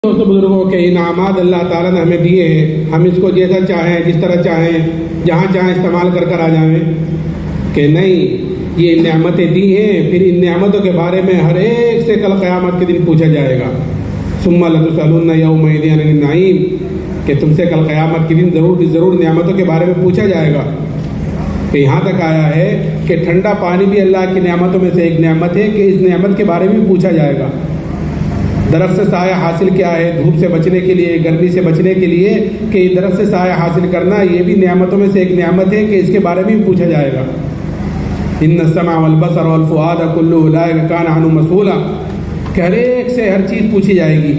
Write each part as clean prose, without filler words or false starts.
دوستوں بزرگوں کے انعامات اللہ تعالیٰ نے ہمیں دیے ہیں، ہم اس کو جیسا چاہیں جس طرح چاہیں جہاں چاہیں استعمال کر آ جائیں کہ نہیں، یہ نعمتیں دی ہیں، پھر ان نعمتوں کے بارے میں ہر ایک سے کل قیامت کے دن پوچھا جائے گا۔ ثم لتسألن یومئذ عن النعیم، کہ تم سے کل قیامت کے دن ضرور نعمتوں کے بارے میں پوچھا جائے گا۔ کہ یہاں تک آیا ہے کہ ٹھنڈا پانی بھی اللہ کی نعمتوں میں سے ایک نعمت ہے کہ اس نعمت کے بارے میں پوچھا جائے گا۔ درخت سے سایہ حاصل کیا ہے، دھوپ سے بچنے کے لیے، گرمی سے بچنے کے لیے، کہ درخت سے سایہ حاصل کرنا یہ بھی نعمتوں میں سے ایک نعمت ہے کہ اس کے بارے میں بھی پوچھا جائے گا۔ ان السمع والبصر والفؤاد كل اولئک کان عنہ مسئولا، کہ ہر ایک سے ہر چیز پوچھی جائے گی۔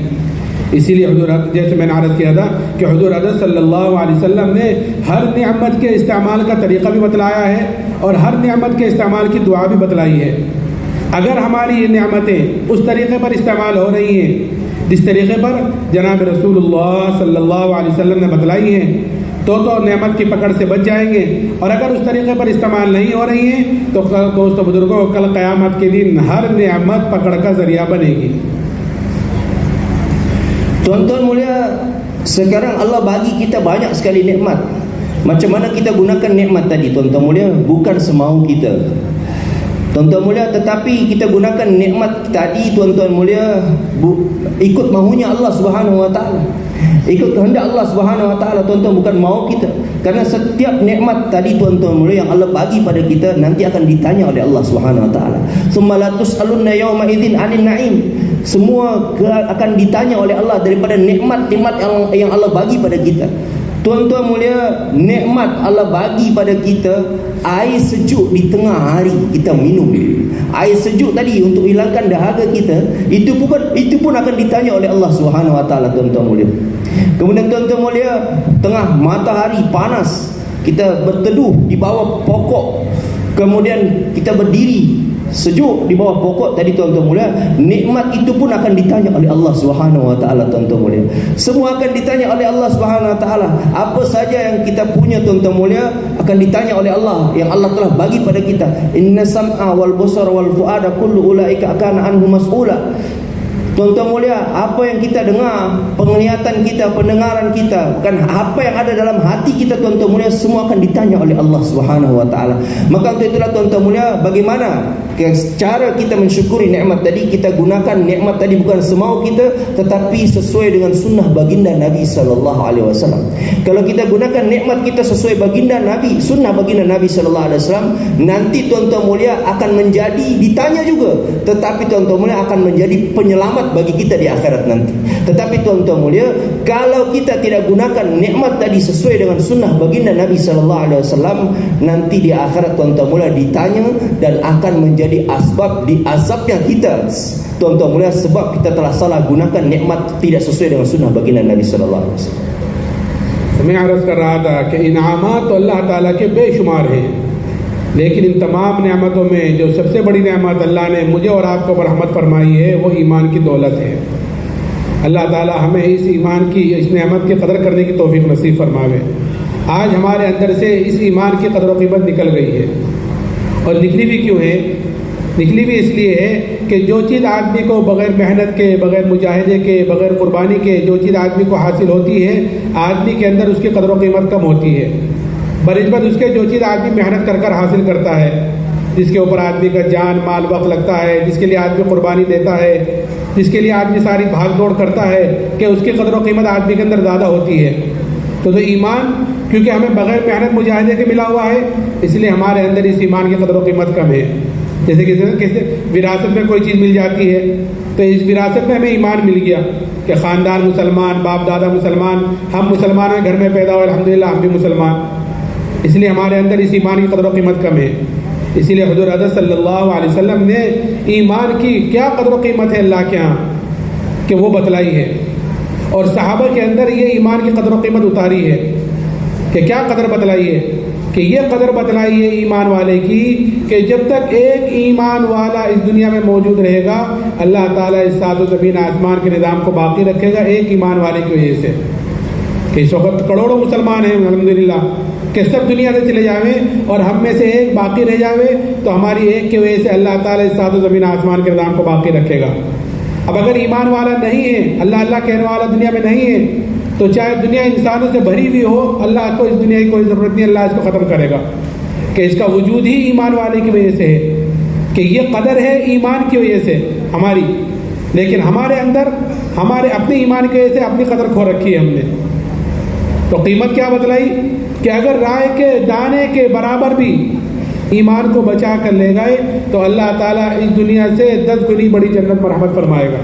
اسی لیے حضور جیسے میں نے عرض کیا تھا کہ حضور حضرت صلی اللہ علیہ وسلم نے ہر نعمت کے استعمال کا طریقہ بھی بتلایا ہے اور ہر نعمت کے استعمال کی دعا بھی بتلائی ہے۔ اگر ہماری یہ نعمتیں اس طریقے پر استعمال ہو رہی ہیں جس طریقے پر جناب رسول اللہ صلی اللہ علیہ وسلم نے بتلائی ہیں تو نعمت کی پکڑ سے بچ جائیں گے، اور اگر اس طریقے پر استعمال نہیں ہو رہی ہیں تو دوستو بزرگوں کل قیامت کے دن ہر نعمت پکڑ کا ذریعہ بنے گی۔ Tuan-tuan mulia, sekarang Allah bagi kita banyak sekali nikmat. Macam mana kita gunakan nikmat tadi tuan-tuan mulia? Bukan semau kita tuan-tuan mulia, tetapi kita gunakan nikmat tadi tuan-tuan mulia ikut mahunya Allah Subhanahu Wa Taala, ikut kehendak Allah Subhanahu Wa Taala tuan-tuan, bukan mau kita. Karena setiap nikmat tadi tuan-tuan mulia yang Allah bagi pada kita nanti akan ditanya oleh Allah Subhanahu Wa Taala. Summa la tus'alunna yawma idzin 'anil na'im. Semua akan ditanya oleh Allah daripada nikmat-nikmat yang Allah bagi pada kita. Tuan-tuan mulia, nikmat Allah bagi pada kita air sejuk di tengah hari kita minum. Air sejuk tadi untuk hilangkan dahaga kita, itu pun akan ditanya oleh Allah Subhanahu Wa Taala tuan-tuan mulia. Kemudian tuan-tuan mulia, tengah matahari panas, kita berteduh di bawah pokok, kemudian kita berdiri sejuk di bawah pokok tadi tuan-tuan mulia, nikmat itu pun akan ditanya oleh Allah Subhanahu Wa Taala tuan-tuan mulia. Semua akan ditanya oleh Allah Subhanahu Wa Taala. Apa saja yang kita punya tuan-tuan mulia akan ditanya oleh Allah, yang Allah telah bagi pada kita. Inna sam'a wal basara wal fuada kullu ulaika kana anhu mas'ula. Tuan-tuan mulia, apa yang kita dengar, penglihatan kita, pendengaran kita, bukan apa yang ada dalam hati kita tuan-tuan mulia, semua akan ditanya oleh Allah Subhanahu Wa Taala. Maka untuk itulah tuan-tuan mulia, bagaimana cara kita mensyukuri nikmat tadi? Kita gunakan nikmat tadi bukan semau kita, tetapi sesuai dengan sunnah baginda Nabi sallallahu alaihi wasallam. Kalau kita gunakan nikmat kita sesuai baginda Nabi, sunnah baginda Nabi sallallahu alaihi wasallam, nanti tuan-tuan mulia akan menjadi ditanya juga, tetapi tuan-tuan mulia akan menjadi penyelamat bagi kita di akhirat nanti. Tetapi tuan-tuan mulia, kalau kita tidak gunakan nikmat tadi sesuai dengan sunnah baginda Nabi sallallahu alaihi wasallam, nanti di akhirat tuan-tuan mulia ditanya dan akan menjadi asbab diazabnya kita tuan-tuan mulia, sebab kita telah salah gunakan nikmat tidak sesuai dengan sunnah baginda Nabi sallallahu alaihi wasallam. میں عرض کر رہا تھا کہ انعامات تو اللہ تعالیٰ کے بے شمار ہیں، لیکن ان تمام نعمتوں میں جو سب سے بڑی نعمت اللہ نے مجھے اور آپ کو رحمت فرمائی ہے وہ ایمان کی دولت ہے۔ اللہ تعالیٰ ہمیں اس ایمان کی، اس نعمت کی قدر کرنے کی توفیق نصیب فرماوے۔ آج ہمارے اندر سے اس ایمان کی قدر و قیمت نکل گئی ہے، اور نکلی بھی کیوں ہے؟ نکلی بھی اس لیے ہے کہ جو چیز آدمی کو بغیر محنت کے، بغیر مجاہدے کے، بغیر قربانی کے جو چیز آدمی کو حاصل ہوتی ہے، آدمی کے اندر اس کی قدر و قیمت کم ہوتی ہے، بنسبت اس کے جو چیز آدمی محنت کر حاصل کرتا ہے، جس کے اوپر آدمی کا جان مال وقت لگتا ہے، جس کے لیے آدمی قربانی دیتا ہے، جس کے لیے آدمی ساری بھاگ دوڑ کرتا ہے، کہ اس کی قدر و قیمت آدمی کے اندر زیادہ ہوتی ہے۔ تو ایمان کیونکہ ہمیں بغیر محنت مجاہدے کے ملا ہوا ہے، اس لیے ہمارے اندر اس ایمان کی قدر و قیمت کم ہے۔ جیسے کہ وراثت میں کوئی چیز مل جاتی ہے، تو اس وراثت میں ہمیں ایمان مل گیا کہ خاندان مسلمان، باپ دادا مسلمان، ہم مسلمان ہیں، گھر میں پیدا ہوئے الحمدللہ ہم بھی مسلمان، اس لیے ہمارے اندر اس ایمان کی قدر و قیمت کم ہے۔ اسی لیے حضور حضرت صلی اللہ علیہ وسلم نے ایمان کی کیا قدر و قیمت ہے اللہ کے ہاں کہ وہ بتلائی ہے، اور صحابہ کے اندر یہ ایمان کی قدر و قیمت اتاری ہے کہ کیا قدر بتلائی ہے، کہ یہ قدر بتلائی ہے ایمان والے کی کہ جب تک ایک ایمان والا اس دنیا میں موجود رہے گا، اللہ تعالیٰ اس سات و زمین آسمان کے نظام کو باقی رکھے گا ایک ایمان والے کی وجہ سے۔ کہ اس وقت کروڑوں مسلمان ہیں الحمدللہ، کہ سب دنیا سے چلے جاویں اور ہم میں سے ایک باقی رہ جاوے تو ہماری ایک کی وجہ سے اللہ تعالیٰ اس سات و زمین آسمان کے نظام کو باقی رکھے گا۔ اب اگر ایمان والا نہیں ہے، اللہ اللہ کہنے والا دنیا میں نہیں ہے، تو چاہے دنیا انسانوں سے بھری ہوئی ہو، اللہ کو اس دنیا کی کوئی ضرورت نہیں، اللہ اس کو ختم کرے گا، کہ اس کا وجود ہی ایمان والے کی وجہ سے ہے، کہ یہ قدر ہے ایمان کی وجہ سے ہماری، لیکن ہمارے اندر ہمارے اپنے ایمان کی وجہ سے اپنی قدر کھو رکھی ہے ہم نے۔ تو قیمت کیا بتلائی کہ اگر رائے کے دانے کے برابر بھی ایمان کو بچا کر لے گئے تو اللہ تعالیٰ اس دنیا سے 10 گنی بڑی جنت مرحمت فرمائے گا۔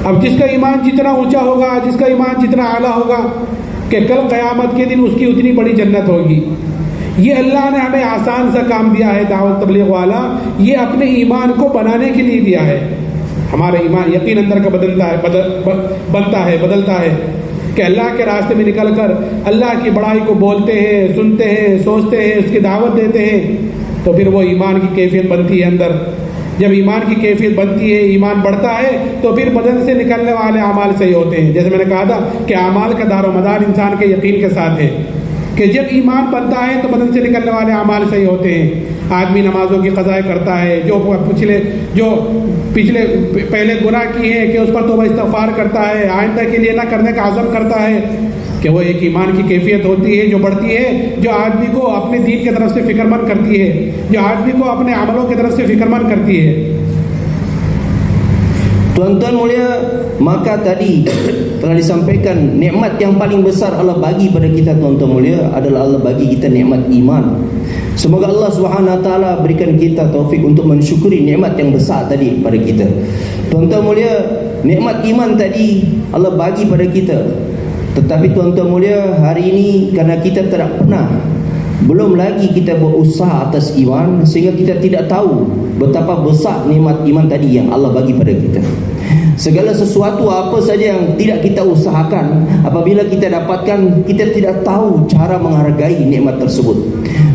اب جس کا ایمان جتنا اونچا ہوگا، جس کا ایمان جتنا اعلیٰ ہوگا، کہ کل قیامت کے دن اس کی اتنی بڑی جنت ہوگی۔ یہ اللہ نے ہمیں آسان سا کام دیا ہے، دعوت تبلیغ والا، یہ اپنے ایمان کو بنانے کے لیے دیا ہے۔ ہمارا ایمان یقین اندر کا بنتا ہے کہ اللہ کے راستے میں نکل کر اللہ کی بڑائی کو بولتے ہیں، سنتے ہیں، سوچتے ہیں، اس کی دعوت دیتے ہیں، تو پھر وہ ایمان کی کیفیت بنتی ہے اندر۔ جب ایمان کی کیفیت بنتی ہے، ایمان بڑھتا ہے، تو پھر بدن سے نکلنے والے اعمال صحیح ہوتے ہیں۔ جیسے میں نے کہا تھا کہ اعمال کا دار و مدار انسان کے یقین کے ساتھ ہے، کہ جب ایمان بنتا ہے تو بدن سے نکلنے والے اعمال صحیح ہوتے ہیں۔ آدمی نمازوں کی قضاء کرتا ہے، جو پہلے گناہ کی ہے کہ اس پر توبہ استغفار کرتا ہے، آئندہ کے لیے نہ کرنے کا عزم کرتا ہے، کہ وہ ایک ایمان کی کیفیت ہوتی ہے جو بڑھتی ہے، جو آدمی کو اپنے دین کی طرف سے فکر مند کرتی ہے، جو آدمی کو اپنے عملوں کی طرف سے فکر مند کرتی ہے۔ Tuan-tuan mulia, maka tadi telah disampaikan nikmat yang paling besar Allah bagi pada kita, tuan-tuan mulia, adalah Allah bagi kita nikmat iman. Semoga Allah Subhanahu wa taala berikan kita taufik untuk mensyukuri nikmat yang besar tadi pada kita. Tuan-tuan mulia, nikmat iman tadi Allah bagi pada kita. Tetapi tuan-tuan mulia, hari ini karena kita tidak pernah, belum lagi kita berusaha atas iman, sehingga kita tidak tahu betapa besar nikmat iman tadi yang Allah bagi pada kita. Segala sesuatu apa saja yang tidak kita usahakan, apabila kita dapatkan, kita tidak tahu cara menghargai nikmat tersebut.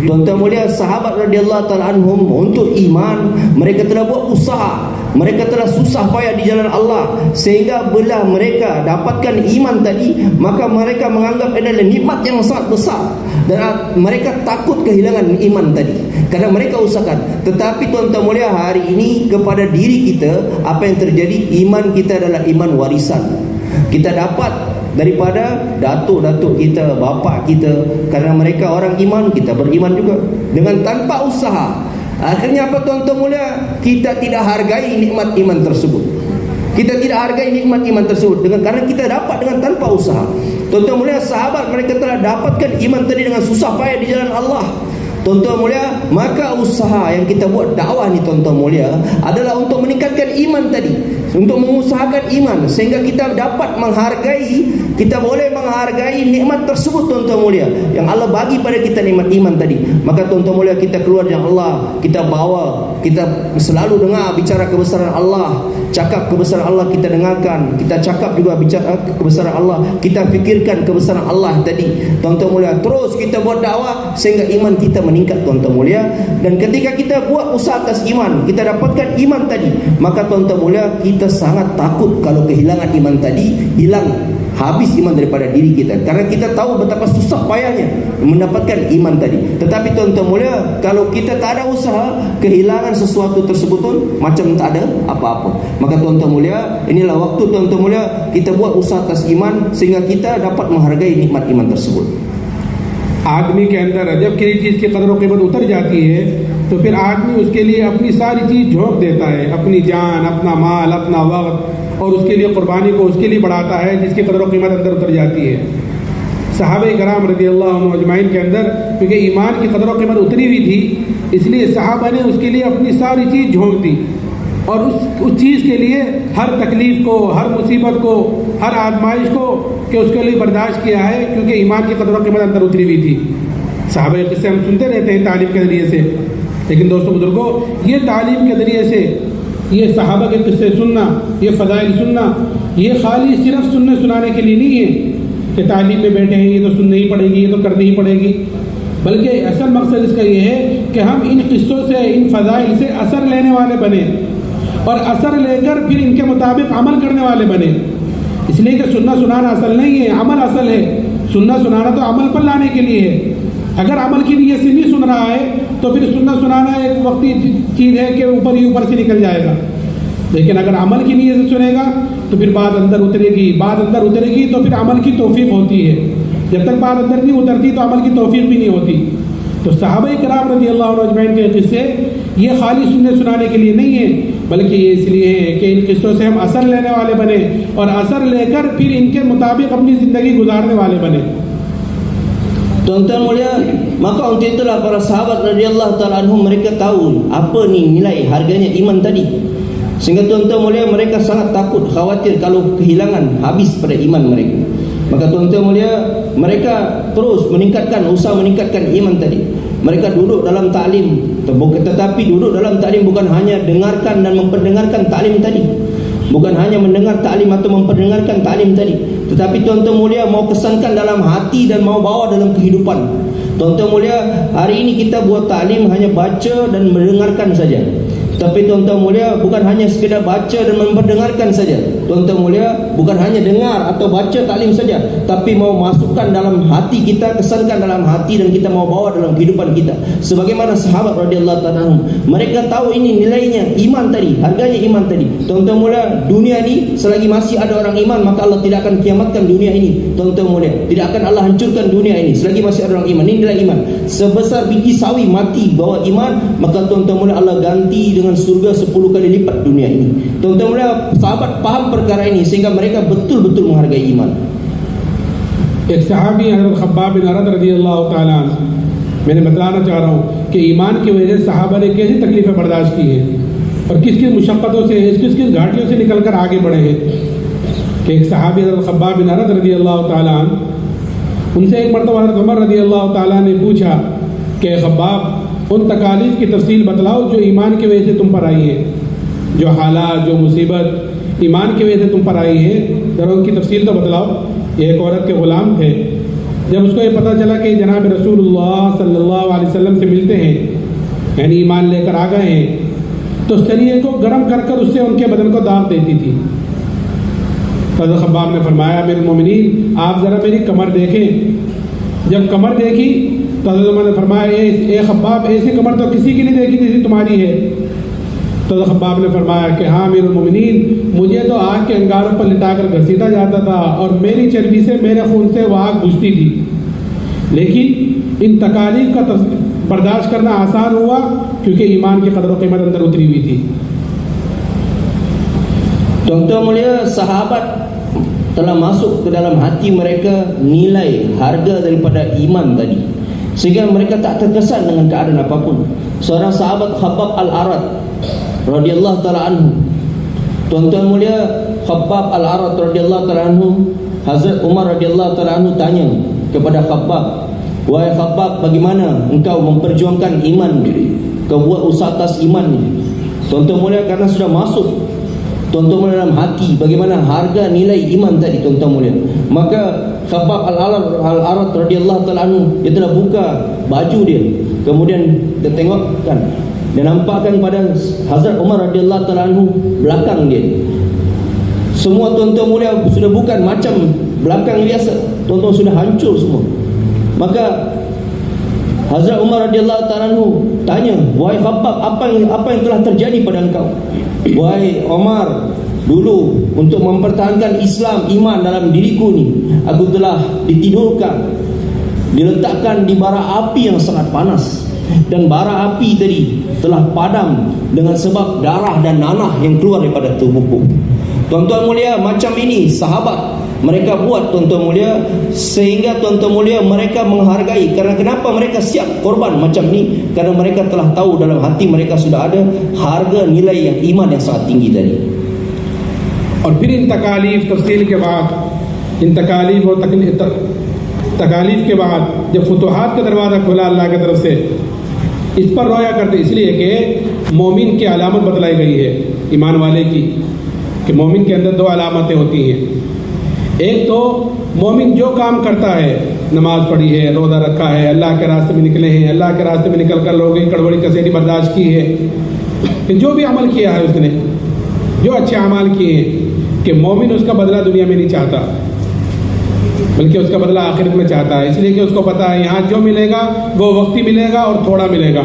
Tuan-tuan mulia, sahabat radhiyallahu ta'ala anhum untuk iman, mereka telah buat usaha, mereka telah susah payah di jalan Allah, sehingga bila mereka dapatkan iman tadi, maka mereka menganggap adalah nikmat yang sangat besar, dan mereka takut kehilangan iman tadi karena mereka usahakan. Tetapi tuan-tuan mulia, hari ini kepada diri kita, apa yang terjadi, iman kita adalah iman warisan. Kita dapat daripada datuk-datuk kita, bapa kita, karena mereka orang iman, kita beriman juga dengan tanpa usaha. Akhirnya apa tuan-tuan mulia? Kita tidak hargai nikmat iman tersebut. Kita tidak hargai nikmat iman tersebut karena kita dapat dengan tanpa usaha. Tuan-tuan mulia, sahabat mereka telah dapatkan iman tadi dengan susah payah di jalan Allah. Tuan-tuan mulia, maka usaha yang kita buat dakwah ni, tuan-tuan mulia, adalah untuk meningkatkan iman tadi, untuk mengusahakan iman, sehingga kita dapat menghargai, kita boleh menghargai nikmat tersebut, tuan-tuan mulia, yang Allah bagi pada kita, nikmat iman tadi. Maka tuan-tuan mulia, kita keluar dari Allah, kita bawa, kita selalu dengar bicara kebesaran Allah, cakap kebesaran Allah kita dengarkan, kita cakap juga bicara kebesaran Allah, kita fikirkan kebesaran Allah tadi, tuan-tuan mulia. Terus kita buat dakwah sehingga iman kita meningkat, tuan-tuan mulia. Dan ketika kita buat usaha atas iman, kita dapatkan iman tadi, maka tuan-tuan mulia, kita sangat takut kalau kehilangan iman tadi, hilang, habis iman daripada diri kita, karena kita tahu betapa susah payahnya mendapatkan iman tadi. Tetapi tuan-tuan mulia, kalau kita tak ada usaha, kehilangan sesuatu tersebut pun macam tak ada apa-apa. Maka tuan-tuan mulia, inilah waktu tuan-tuan mulia kita buat usaha atas iman, sehingga kita dapat menghargai nikmat iman tersebut. آدمی کے اندر جب کسی چیز کی قدر و قیمت اتر جاتی ہے تو پھر آدمی اس کے لیے اپنی ساری چیز جھونک دیتا ہے، اپنی جان، اپنا مال، اپنا وقت، اور اس کے لیے قربانی کو اس کے لیے بڑھاتا ہے جس کی قدر و قیمت اندر اتر جاتی ہے۔ صحابہ کرام رضی اللہ عنہ اجمعین کے اندر کیونکہ ایمان کی قدر و قیمت اتری ہوئی تھی، اس لیے صحابہ نے اس کے لیے اپنی ساری چیز جھونک دی، اور اس چیز کے لیے ہر تکلیف کو، ہر مصیبت کو، ہر آزمائش کو کہ اس کے لیے برداشت کیا ہے، کیونکہ ایمان کی قدر و قیمت اندر اتری ہوئی تھی۔ صحابہ کے قصے ہم سنتے رہتے ہیں تعلیم کے ذریعے سے، لیکن دوستوں بزرگوں، یہ تعلیم کے ذریعے سے، یہ صحابہ کے قصے سننا، یہ فضائل سننا، یہ خالی صرف سننے سنانے کے لیے نہیں ہے کہ تعلیم میں بیٹھے ہیں یہ تو سننی ہی پڑے گی، یہ تو کرنی ہی پڑے گی، بلکہ اصل مقصد اس کا یہ ہے کہ ہم ان قصوں سے، ان فضائل سے اثر لینے والے بنے، اور اثر لے کر پھر ان کے مطابق عمل کرنے والے بنے۔ اس لیے کہ سننا سنانا اصل نہیں ہے، عمل اصل ہے۔ سننا سنانا تو عمل پر لانے کے لیے ہے۔ اگر عمل کی نیت سے نہیں سن رہا ہے تو پھر سننا سنانا ایک وقتی چیز ہے کہ اوپر ہی اوپر سے نکل جائے گا۔ लेकिन अगर अमल की नीयत से सुनेगा तो फिर बात अंदर उतरेगी, बात अंदर उतरेगी तो फिर अमल की तौफीक होती है। जब तक बात अंदर नहीं उतरती तो अमल की तौफीक भी नहीं होती। तो सहाबा कराम रज़ी अल्लाह अन्हुम अजमईन के किस्से ये खाली सुनने सुनाने के लिए नहीं है, बल्कि ये इसलिए है कि इन किस्सों से हम असर लेने वाले बने और असर लेकर फिर इनके मुताबिक अपनी ज़िंदगी गुजारने वाले बने। Tuan-tuan mulia, maka untuk itulah para sahabat radhiyallahu taala anhum mereka tahu apa ni nilai harganya iman tadi. Sehingga tuan-tuan mulia mereka sangat takut, khawatir kalau kehilangan, habis pada iman mereka. Maka tuan-tuan mulia mereka terus usaha meningkatkan iman tadi. Mereka duduk dalam taklim, tetapi duduk dalam taklim bukan hanya dengarkan dan memperdengarkan taklim tadi, bukan hanya mendengar taklim atau memperdengarkan taklim tadi, tetapi tuan-tuan mulia mau kesankan dalam hati dan mau bawa dalam kehidupan. Tuan-tuan mulia, hari ini kita buat taklim hanya baca dan mendengarkan saja. Tapi tuan-tuan mulia bukan hanya sekedar baca dan memperdengarkan saja. Tuan-tuan mulia bukan hanya dengar atau baca taklim saja, tapi mau masukkan dalam hati kita, kesankan dalam hati dan kita mau bawa dalam kehidupan kita. Sebagaimana sahabat radhiyallahu ta'ala, mereka tahu ini nilainya iman tadi, harganya iman tadi. Tuan-tuan mulia, dunia ini selagi masih ada orang iman maka Allah tidak akan kiamatkan dunia ini. Tuan-tuan mulia, tidak akan Allah hancurkan dunia ini selagi masih ada orang iman. Ini nilai iman. Sebesar biji sawi mati bawa iman, maka tuan-tuan mulia Allah ganti dengan surga 10 kali lipat dunia ini. Tuan-tuan mulia, sahabat paham perkara ini sehingga mereka betul-betul menghargai iman. एक सहाबी हज़रत खब्बाब बिन अरद रज़ियल्लाहु ताला अन्हु, मैंने बताना चाह रहा हूँ कि ईमान की वजह से सहाबा ने कैसी तकलीफ़ें बर्दाश्त की हैं और किस किस मुशक्क़तों से, किस किस घाटियों से निकल कर आगे बढ़े हैं। कि एक सहाबी हज़रत खब्बाब बिन अरद रज़ियल्लाहु ताला अन्हु, उनसे एक मरतबा हज़रत उमर रज़ियल्लाहु ताला ने पूछा कि खब्बाब, उन तकालीफ की तफसील बतलाओ जो ईमान की वजह से तुम पर आई है, जो हालात, जो मुसीबत ईमान की वजह से तुम पर आई है, ज़रा उनकी तफसील तो बतलाओ। ये एक औरत के ग़ुलाम थे। जब उसको ये पता चला कि जनाब रसूलुल्लाह सल्लल्लाहु अलैहि वसल्लम से मिलते हैं, यानी ईमान लेकर आ गए हैं, तो शरीर को गर्म कर कर उससे उनके बदन को दाग देती थी। हज़रत खब्बाब ने फरमाया, मेरे मोमिनीन, आप ज़रा मेरी कमर देखें। जब कमर देखी तो हज़रत उमर ने फरमाया, ए खब्बाब, ऐसी कमर तो किसी की नहीं देखी जैसी तुम्हारी है। तो हज़रत खब्बाब ने फरमाया कि हाँ मेरे मोमिनीन, मुझे तो आग के अंगारों पर लिटाकर घसीटा जाता था और मेरी चर्बी से, मेरे खून से वो आग बुझती थी, लेकिन इन तकालीफ का बर्दाश्त करना आसान हुआ क्योंकि ईमान की कदर व कीमत अंदर उतरी हुई थी। Tuan-tuan mulia, sahabat telah masuk ke dalam hati mereka nilai harga daripada iman tadi, sehingga mereka tak terkesan dengan keadaan apapun. Seorang sahabat Khabbab Al-Arad radhiyallahu ta'ala anhu, tuan-tuan mulia, Khabbab Al-Arad radhiyallahu ta'ala anhu, Hazrat Umar radhiyallahu ta'ala anhu tanya kepada Khabbab, wahai Khabbab, bagaimana engkau memperjuangkan iman, kau buat usaha atas iman ni? Tuan-tuan mulia, karena sudah masuk tuan-tuan mulia dalam hati bagaimana harga nilai iman tadi, tuan-tuan mulia, maka Khabbab Al-Arad radhiyallahu ta'ala anhu, dia telah buka baju dia, kemudian dia tengokkan, dia nampakkan pada Hazrat Umar radhiyallahu ta'ala anhu belakang dia. Semua tuan-tuan mulia sudah bukan macam belakang biasa, tuan-tuan sudah hancur semua. Maka Hazrat Umar radhiyallahu ta'ala anhu tanya, wahai Khabbab, apa yang telah terjadi pada engkau? Wahai Umar, dulu untuk mempertahankan Islam, iman dalam diriku ni, aku telah ditidurkan, diletakkan di bara api yang sangat panas, dan bara api tadi telah padam dengan sebab darah dan nanah yang keluar daripada tubuhku. Tuan-tuan mulia, macam ini sahabat mereka buat, tuan-tuan mulia, sehingga tuan-tuan mulia mereka menghargai. Karena kenapa mereka siap korban macam ni? Karena mereka telah tahu dalam hati mereka sudah ada harga nilai yang iman yang sangat tinggi tadi. और फिर इन तकालीफ तफसील के बाद, इन तकालीफ और तकालीफ के बाद जब फुतुहात का दरवाज़ा खुला अल्लाह की तरफ से, इस पर रोया करते, इसलिए कि मोमिन की अलामत बतलाई गई है ईमान वाले की, कि मोमिन के अंदर दो अलामतें होती हैं। एक तो मोमिन जो काम करता है, नमाज पढ़ी है, रोज़ा रखा है, अल्लाह के रास्ते में निकले हैं, अल्लाह के रास्ते में निकल कर लोगों की कड़वड़ी कसेरी बर्दाश्त की है, कि जो भी अमल किया है उसने, जो अच्छे अमाल किए हैं, कि मोमिन उसका बदला दुनिया में नहीं चाहता, बल्कि उसका बदला आखिरत में चाहता है। इसलिए कि उसको पता है यहाँ जो मिलेगा वो वक्ती मिलेगा और थोड़ा मिलेगा,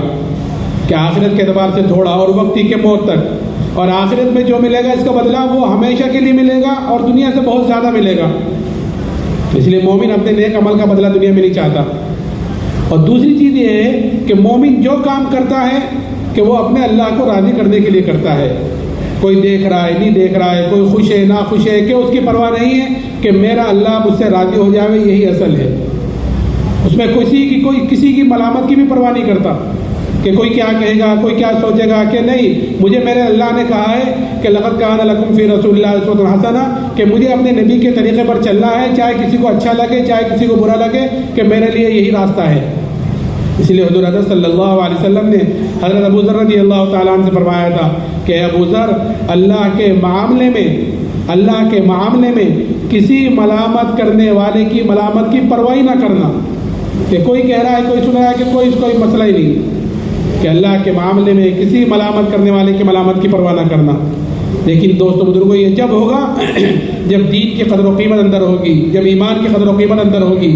कि आखिरत के एतबार से थोड़ा और वक्ती के मौत तक। और आखिरत में जो मिलेगा इसका बदला वो हमेशा के लिए मिलेगा और दुनिया से बहुत ज़्यादा मिलेगा। इसलिए मोमिन अपने नेक अमल का बदला दुनिया में नहीं चाहता। और दूसरी चीज़ ये है कि मोमिन जो काम करता है कि वो अपने अल्लाह को राज़ी करने के लिए करता है। कोई देख रहा है नहीं देख रहा है, कोई खुश है ना खुश है, कि उसकी परवाह नहीं है कि मेरा अल्लाह मुझसे राज़ी हो जाए, यही असल है। उसमें किसी की मलामत की भी परवाह नहीं करता कि कोई क्या कहेगा, कोई क्या सोचेगा, कि नहीं, मुझे मेरे अल्लाह ने कहा है कि लक़द कान लकुम फ़ी रसूलिल्लाहि उस्वतुन हसना, कि मुझे अपने नबी के तरीक़े पर चलना है, चाहे किसी को अच्छा लगे चाहे किसी को बुरा लगे, कि मेरे लिए यही रास्ता है। इसलिए हुज़ूर अक़रम सल्लल्लाहु अलैहि वसल्लम ने हज़रत अबू ज़र रज़ियल्लाहु तआला अन्हु से फरमाया था कि अबू ज़र, अल्लाह के मामले में किसी मलामत करने वाले की मलामत की परवाह ना करना। कि कोई कह रहा है, कोई सुन रहा है, कि कोई मसला ही नहीं, कि अल्लाह के मामले में किसी मलामत करने वाले की मलामत की परवाह ना करना। लेकिन दोस्तों बुजुर्गों, ये जब होगा जब दीन की कदर व कीमत अंदर होगी, जब ईमान की कदर व कीमत अंदर होगी,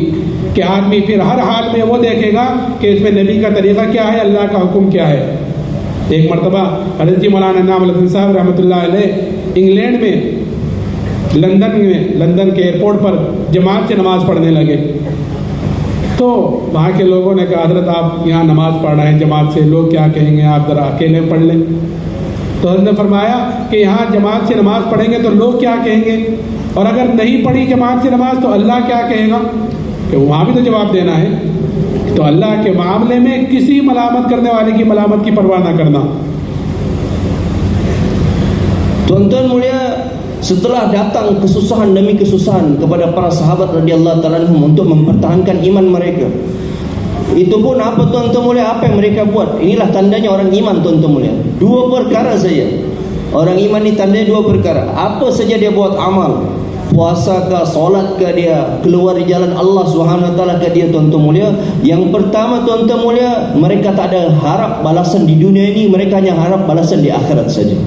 कि आदमी फिर हर हाल में वो देखेगा कि इसमें नबी का तरीक़ा क्या है, अल्लाह का हुक्म क्या है। एक मरतबा हज़रत जी मौलाना इनाम अल-हसन साहब रहमतुल्लाह अलैह इंग्लैंड में लंदन के एयरपोर्ट पर जमात से नमाज़ पढ़ने लगे। तो वहाँ के लोगों ने कहा, हज़रत आप यहाँ नमाज़ पढ़ रहे हैं जमात से, लोग क्या कहेंगे, आप ज़रा अकेले पढ़ लें। तो हज़रत ने फरमाया कि यहाँ जमात से नमाज़ पढ़ेंगे तो लोग क्या कहेंगे, और अगर नहीं पढ़ी जमात से नमाज़ तो अल्लाह क्या कहेगा, कि वहाँ भी तो जवाब देना है। तो अल्लाह के मामले में किसी मलामत करने वाले की मलामत की परवाह ना करना। Tuan-tuan mulia, setelah datang kesusahan demi kesusahan kepada para sahabat radhiyallahu ta'ala anhum untuk mempertahankan iman mereka, itu pun apa tuan-tuan mulia, apa yang mereka buat? Inilah tandanya orang iman tuan-tuan mulia. Dua perkara saja. Orang iman ni tandanya dua perkara. Apa saja dia buat amal, puasa ke, solat ke, dia keluar di jalan Allah Subhanahu wa taala ke, dia tuan-tuan mulia. Yang pertama tuan-tuan mulia, mereka tak ada harap balasan di dunia ini, mereka hanya harap balasan di akhirat saja.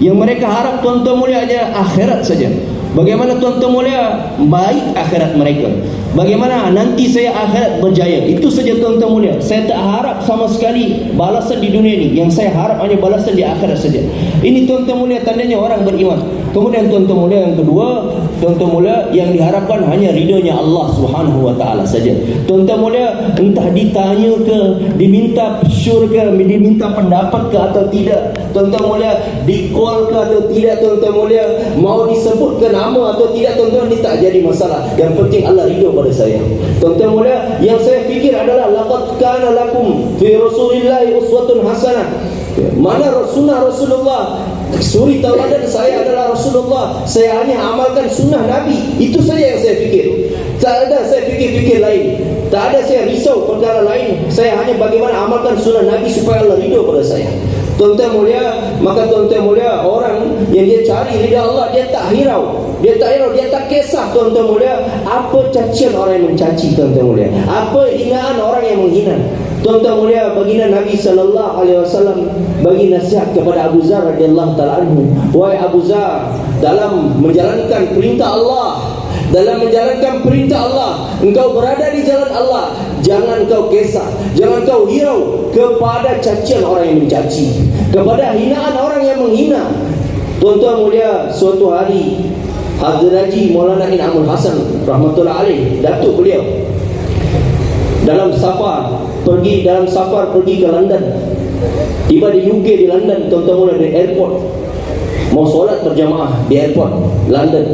Yang mereka harap tuan-tuan mulia adalah akhirat saja. Bagaimana tuan-tuan mulia baik akhirat mereka, bagaimana nanti saya akhirat berjaya. Itu saja tuan-tuan mulia. Saya tak harap sama sekali balasan di dunia ini. Yang saya harap hanya balasan di akhirat saja. Ini tuan-tuan mulia tandanya orang beriman. Kemudian tuan-tuan mulia yang kedua, tuan-tuan mulia yang diharapkan hanya ridhonya Allah Subhanahu wa taala saja. Tuan-tuan mulia, entah ditanya ke, diminta syur ke, diminta pendapat ke atau tidak, tuan-tuan mulia, di-call ke atau tidak, tuan-tuan mulia, mau disebutkan nama atau tidak, tuan-tuan, ini tak jadi masalah. Yang penting Allah ridho pada saya. Tuan-tuan mulia, yang saya fikir adalah laqad kana lakum fi rasulillahi uswatun hasanah. Mana sunnah Rasulullah, suri tauladan saya adalah Rasulullah. Saya hanya amalkan sunnah Nabi. Itu saja yang saya fikir. Tak ada saya fikir-fikir lain. Tak ada saya risau perkara lain. Saya hanya bagaimana amalkan sunnah Nabi supaya Allah ridho pada saya. Tuan-tuan mulia, maka tuan-tuan mulia, orang yang dia cari ridha Allah, dia tak hirau. Dia tak kisah tuan-tuan mulia apa cacian orang yang mencaci, tuan-tuan mulia, apa hinaan orang yang menghina. Tuan-tuan mulia, baginda Nabi sallallahu alaihi wasallam bagi nasihat kepada Abu Zar radhiyallahu taala anhu. Wahai Abu Zar, dalam menjalankan perintah Allah, dalam menjalankan perintah Allah, engkau berada di jalan Allah, jangan kau kisah, jangan kau hirau kepada cacian orang yang mencaci, kepada hinaan orang yang menghina. Tuan-tuan mulia, suatu hari Habib Haji Maulana In'amul Hasan rahmatullah alaih, datuk beliau dalam safar pergi ke London. Tiba di UK, di London, tuan-tuan mulia, di airport, mau solat berjamaah di airport London.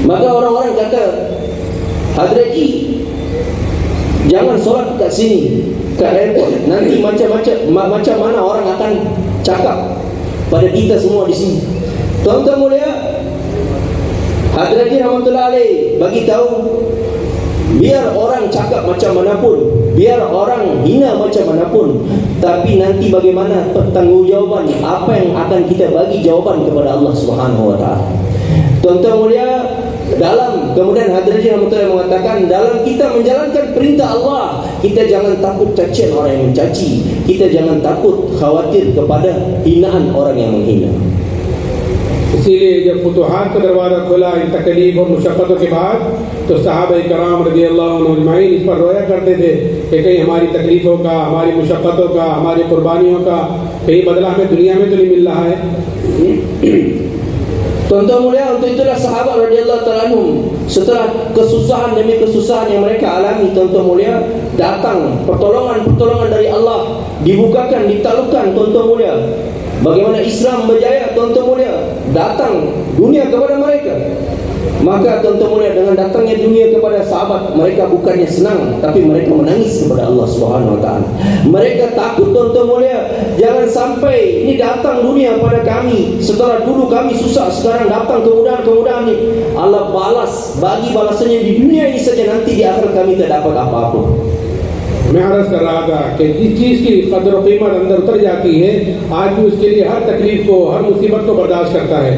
Maka orang-orang kata, Habib Haji, jangan solat kat sini, kat airport. Nanti macam mana orang akan cakap pada kita semua di sini. Tuan-tuan mulia, Habib Haji rahmatullah alaih bagi tahu, biar orang cakap macam manapun, biar orang hina macam manapun, tapi nanti bagaimana pertanggungjawaban, apa yang akan kita bagi jawaban kepada Allah Subhanahu wa taala. Tuan-tuan mulia, kemudian Habib Haji rahmatullah mengatakan, dalam kita menjalankan perintah Allah, kita jangan takut cacian orang yang mencaci, kita jangan takut khawatir kepada hinaan orang yang menghina. इसीलिए जब फुतूहात का दरवाज़ा खुला इन तकलीफ और मुशक्क़तों के बाद, तो सहाबा कराम रज़ियल्लाहु अन्हुम अजमईन इस पर रोया करते थे कि कहीं हमारी तकलीफ़ों का, हमारी मुशक्क़तों का, हमारी कुर्बानियों का कहीं बदला हमें दुनिया में तो नहीं मिल रहा है। Tuan-tuan mulia, untuk itulah sahabat radhiyallahu ta'ala anhum setelah kesusahan demi kesusahan yang mereka alami, tuan-tuan mulia, datang pertolongan dari Allah, dibukakan, ditaklukkan, tuan-tuan mulia. Bagaimana Islam berjaya, tuan-tuan mulia, datang dunia kepada mereka. Maka tuan-tuan mulia, dengan datangnya dunia kepada sahabat, mereka bukannya senang, tapi mereka menangis kepada Allah Subhanahu wa taala. Mereka takut, tuan-tuan mulia, jangan sampai ini datang dunia pada kami, setelah dulu kami susah, sekarang datang kemudahan ini. Allah balas, bagi balasannya di dunia ini saja, nanti di akhirat kami tidak dapat apa-apa. मैं अर्ज़ कर रहा था कि जिस चीज़ की कदर और कीमत अंदर उतर जाती है, आदमी उसके लिए हर तकलीफ को, हर मुसीबत को बर्दाश्त करता है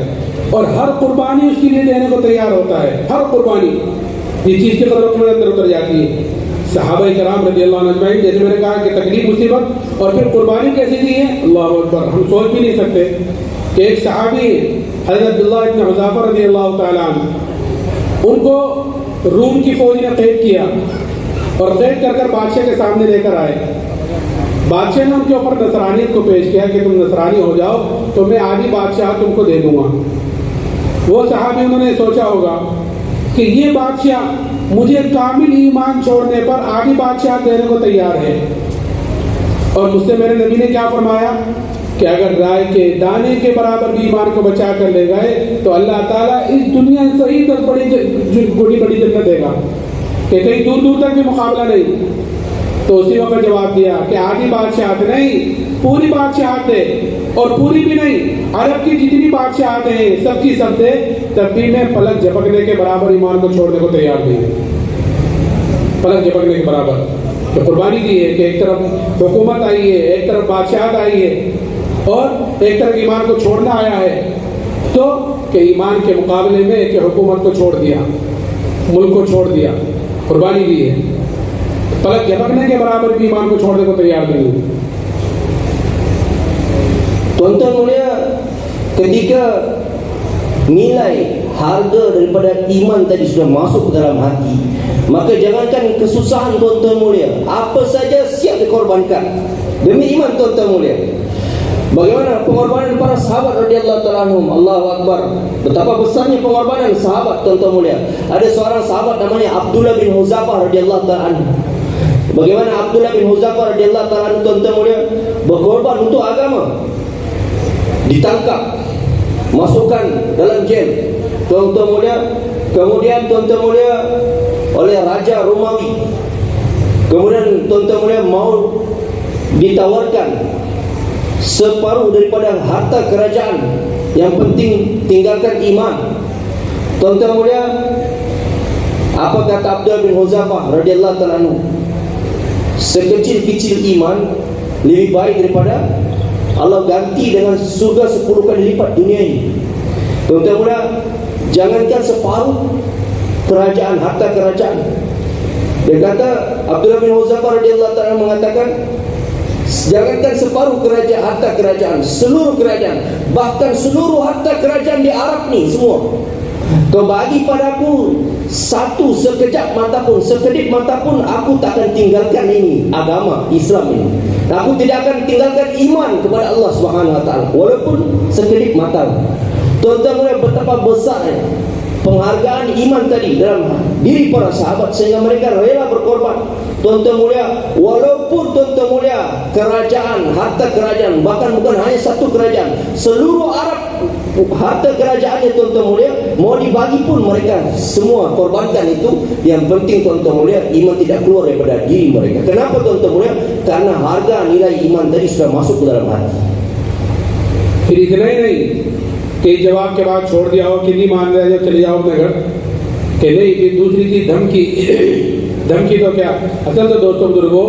और हर कुर्बानी उसके लिए देने को तैयार होता है। हर कुर्बानी जिस चीज़ की कदर और कीमत अंदर उतर जाती है। सहाबा कराम रज़ियल्लाहु अन्हुम अजमईन, जैसे मैंने कहा कि तकलीफ, मुसीबत और फिर कुर्बानी कैसी दी है, अल्लाहु अकबर, हम सोच भी नहीं सकते कि एक सहाबी हज़रत अब्दुल्लाह इब्न हुज़ाफ़ा रज़ियल्लाहु ताला अन्हु, उनको रूम की फौज ने कैद किया और कैद कर बादशाह के सामने लेकर आए। बादशाह ने उनके ऊपर नसरानियत को पेश किया कि तुम नसरानी हो जाओ तो मैं आधी बादशाह तुमको दे दूंगा। वो सहाबी, उन्होंने सोचा होगा कि ये बादशाह मुझे कामिल ईमान छोड़ने पर आधी बादशाह देने को तैयार है, और मुझसे मेरे नबी ने क्या फरमाया कि अगर राय के दाने के बराबर भी ईमान को बचा कर ले गए तो अल्लाह ताला इस दुनिया से ही 10 बड़ी जन्नत देगा, कि कहीं दूर दूर तक भी मुकाबला नहीं। तो उसी वक्त जवाब दिया कि आधी बादशाहत नहीं, पूरी बादशाहत दे, और पूरी भी नहीं, अरब की जितनी बादशाहत हैं सबकी सब दे, तब भी मैं पलक झपकने के बराबर ईमान को छोड़ने को तैयार नहीं। पलक झपकने के बराबर तो कुर्बानी दी है कि एक तरफ हुकूमत आई है, एक तरफ बादशाहत आई है, और एक तरफ ईमान को छोड़ना आया है। तो कि ईमान के मुकाबले में कि हुकूमत को छोड़ दिया, मुल्क को छोड़ दिया, कुर्बानी दी है, पलक झपकने के बराबर भी ईमान को छोड़ने को तैयार नहीं। Tuan-tuan mulia, ketika nilai harga daripada iman tadi sudah masuk ke dalam hati, maka jangankan kesusahan, tuan-tuan mulia, apa saja siap dikorbankan demi iman, tuan-tuan mulia. Bagaimana pengorbanan para sahabat radhiyallahu ta'ala anhum, Allahu akbar. Betapa besarnya pengorbanan sahabat, tuan-tuan mulia. Ada seorang sahabat namanya Abdullah bin Huzaifah radhiyallahu ta'ala anhu. Bagaimana Abdullah bin Huzaifah radhiyallahu ta'ala anhu, tuan-tuan mulia, berkorban untuk agama. Ditangkap, masukkan dalam jel, tuan-tuan mulia. Kemudian tuan-tuan mulia, oleh Raja Romawi, kemudian tuan-tuan mulia mau ditawarkan separuh daripada harta kerajaan, yang penting tinggalkan iman. Tuan-tuan mulia, apa kata Abdullah bin Huzaifah radhiyallahu ta'ala anhu? Sekecil-kecil iman lebih baik daripada Allah ganti dengan surga 10 kali lipat dunia ini. Tuan-tuan mulia, jangankan separuh kerajaan, harta kerajaan. Dia kata, Abdullah bin Huzaifah radhiyallahu ta'ala mengatakan, jangankan separuh kerajaan, harta kerajaan, seluruh kerajaan, bahkan seluruh harta kerajaan di Arab ni semua, kau bagi padaku satu sekejap mata pun, sekedip mata pun, aku tak akan tinggalkan ini agama Islam ini. Aku tidak akan tinggalkan iman kepada Allah Subhanahu wa taala walaupun sekedip mata. Tuan-tuan mulia, betapa besar penghargaan iman tadi dalam diri para sahabat sehingga mereka rela berkorban. Tuan-tuan mulia, walaupun tuan-tuan mulia kerajaan, harta kerajaan, bahkan bukan hanya satu kerajaan, seluruh Arab harta kerajaannya, tuan-tuan mulia, mau dibagi pun mereka semua korbankan itu. Yang penting, tuan-tuan mulia, iman tidak keluar daripada diri mereka. Kenapa, tuan-tuan mulia? Karena harga nilai iman tadi sudah masuk ke dalam hati. फिर इतना ही नहीं कि जवाब के बाद छोड़ दिया हो कि नहीं मान रहे हो, चले जाओ अपने घर, कि नहीं। फिर दूसरी चीज धमकी। धमकी तो क्या, असल तो दोस्तों बुजुर्गों,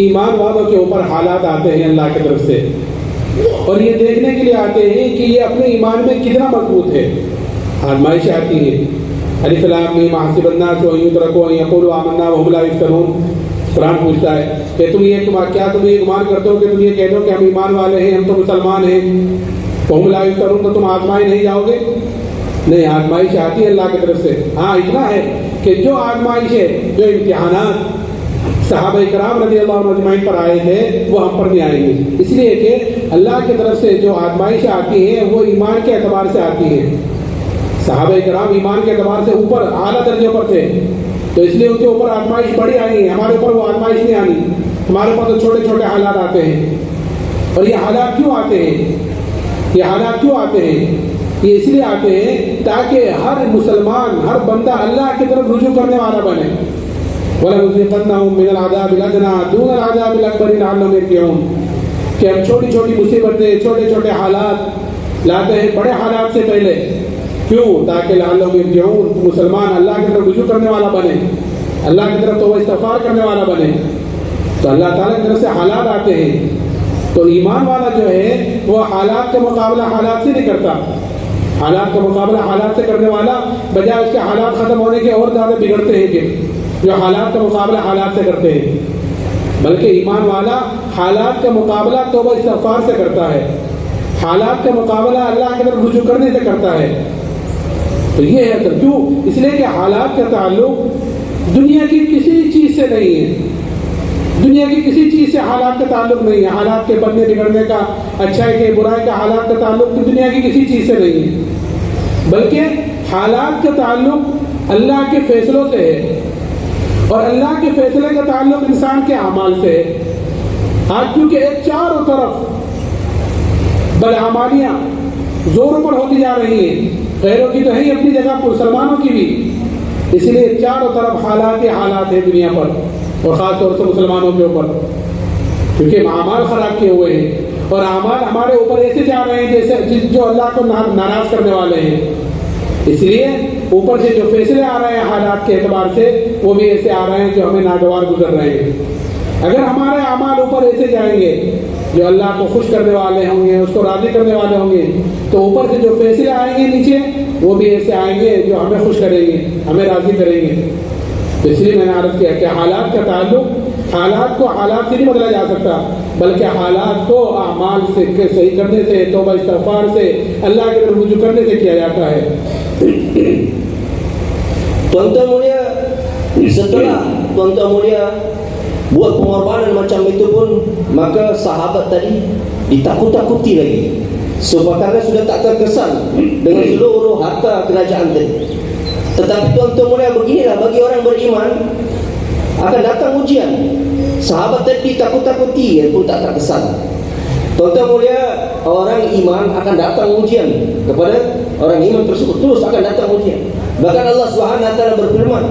ईमान वालों के ऊपर हालात आते हैं अल्लाह की तरफ से, और ये देखने के लिए आते हैं कि ये अपने ईमान में कितना मजबूत है। आजमाइश आती है। अलिफ लाम मीम हसिबन्नास अन युतरकू अन यक़ूलू आमन्ना वहुम ला यफ्तनून। कुरान पूछता है कि तुम ये क्या तुम ये गुमान करते हो कि तुम ये कह दो कि हम ईमान वाले हैं, हम तो मुसलमान हैं। क़ौम ला युफ्तनून, तो तुम आजमाए नहीं जाओगे? नहीं, आजमाइश आती है अल्लाह की तरफ से। हाँ, इतना है कि जो आजमाइश है, जो इम्तिहानात सहाबा इकराम रज़ी अल्लाह अन्हुम अजमाइन पर आए थे, वो हम पर नहीं आएंगे। इसलिए कि अल्लाह की तरफ से जो आजमाइश आती है वो ईमान के एतबार से आती है। सहाबा इकराम ईमान के एतबार से ऊपर आला दर्जे पर थे, तो इसलिए उनके ऊपर आजमाइश बड़ी आई है। हमारे ऊपर वो आजमाइश नहीं आनी, हमारे ऊपर तो छोटे छोटे हालात आते हैं। और ये हालात क्यों आते हैं? ये हालात क्यों आते हैं? ये इसलिए आते हैं ताकि हर मुसलमान, हर बंदा अल्लाह की तरफ रुजू करने वाला बने। वलनुज़िक़न्नहुम मिनल अज़ाबिल अदना दूनल अज़ाबिल अकबर लअल्लहुम यरजिऊन, कि हम छोटी छोटी मुसीबतें, छोटे छोटे हालात लाते हैं बड़े हालात से पहले। क्यों? ताकि लअल्लहुम यरजिऊन, मुसलमान अल्लाह की तरफ रुजू करने वाला बने, अल्लाह की तरफ तौबा इस्तिग़फ़ार करने वाला बने। तो अल्लाह ताला की तरफ से हालात आते हैं। तो ईमान वाला जो है वो हालात का मुकाबला हालात से नहीं करता, हालात का मुकाबला हालात से करने वाला बजाय उसके हालात ख़त्म होने के और ज़्यादा बिगड़ते हैं कि जो हालात का मुकाबला हालात से करते हैं। बल्कि ईमान वाला हालात का मुकाबला तौबा इस्तिग़फ़ार से करता है, हालात का मुकाबला अल्लाह की तरफ रुजू करने से करता है। तो ये है तो क्यों? इसलिए कि हालात का ताल्लुक दुनिया की किसी चीज़ से नहीं है, दुनिया की किसी चीज़ से हालात का ताल्लुक नहीं है। हालात के बनने बिगड़ने का, अच्छाई के बुराई का हालात का ताल्लुक तो दुनिया की किसी चीज़ से नहीं है, बल्कि हालात का ताल्लुक अल्लाह के फैसलों से है। और अल्लाह के फैसले का ताल्लुक इंसान के अमाल से है। आज क्योंकि एक चारों तरफ बदअमालियाँ जोरों पर होती जा रही हैं, गैरों की तो है ही अपनी जगह, मुसलमानों की भी, इसलिए चारों तरफ हालात ही हालात है दुनिया पर, और ख़ास तौर से मुसलमानों के ऊपर, क्योंकि अमाल ख़राब किए हुए हैं और अमाल हमारे ऊपर ऐसे जा रहे हैं जैसे जो अल्लाह को नाराज़ करने वाले हैं। इसलिए ऊपर से जो फैसले आ रहे हैं हालात के एतबार से, वो भी ऐसे आ रहे हैं जो हमें नागवार गुजर रहे हैं। अगर हमारे अमाल ऊपर ऐसे जाएंगे जो अल्लाह को खुश करने वाले होंगे, उसको राज़ी करने वाले होंगे, तो ऊपर से जो फैसले आएंगे नीचे, वो भी ऐसे आएंगे जो हमें खुश करेंगे, हमें राज़ी करेंगे। तो इसलिए मैंने अर्ज़ किया कि हालात का ताल्लुक हालात को हालात से नहीं बदला जा सकता, बल्कि हालात को अमाल से सही करने से, तौबा इस्तिग़फ़ार से, अल्लाह की तरफ रुजू करने से किया जाता है। Tuan-tuan mulia, setelah tuan-tuan mulia buat pengorbanan macam itu pun, maka sahabat tadi ditakut-takuti lagi, supaya sudah tak terkesan dengan seluruh harta kerajaan tadi. Tetapi tuan-tuan mulia, beginilah bagi orang beriman, akan datang ujian. Sahabat tadi ditakut-takuti pun tak terkesan. Tuan-tuan mulia, orang iman akan datang ujian kepada orang iman tersebut, terus akan datang ujian. Bahkan Allah Subhanahu wa taala berfirman,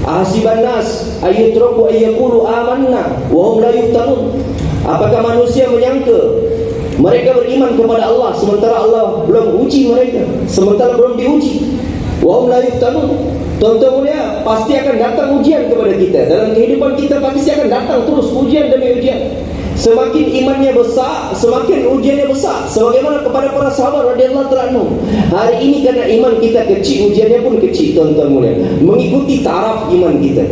"Ahasiban nas ayyutraku ayyaqulu amanna wa hum la yuftanun." Apakah manusia menyangka mereka beriman kepada Allah sementara Allah belum uji mereka, sementara belum diuji? Wa hum la yuftanun. Tuan-tuan mulia, pasti akan datang ujian kepada kita. Dalam kehidupan kita pasti akan datang terus ujian demi ujian. Semakin imannya besar, semakin ujiannya besar. Sebagaimana kepada para sahabat radhiyallahu anhum. Hari ini karena iman kita kecil, ujiannya pun kecil, tuan-tuan mulia. Mengikuti taraf iman kita,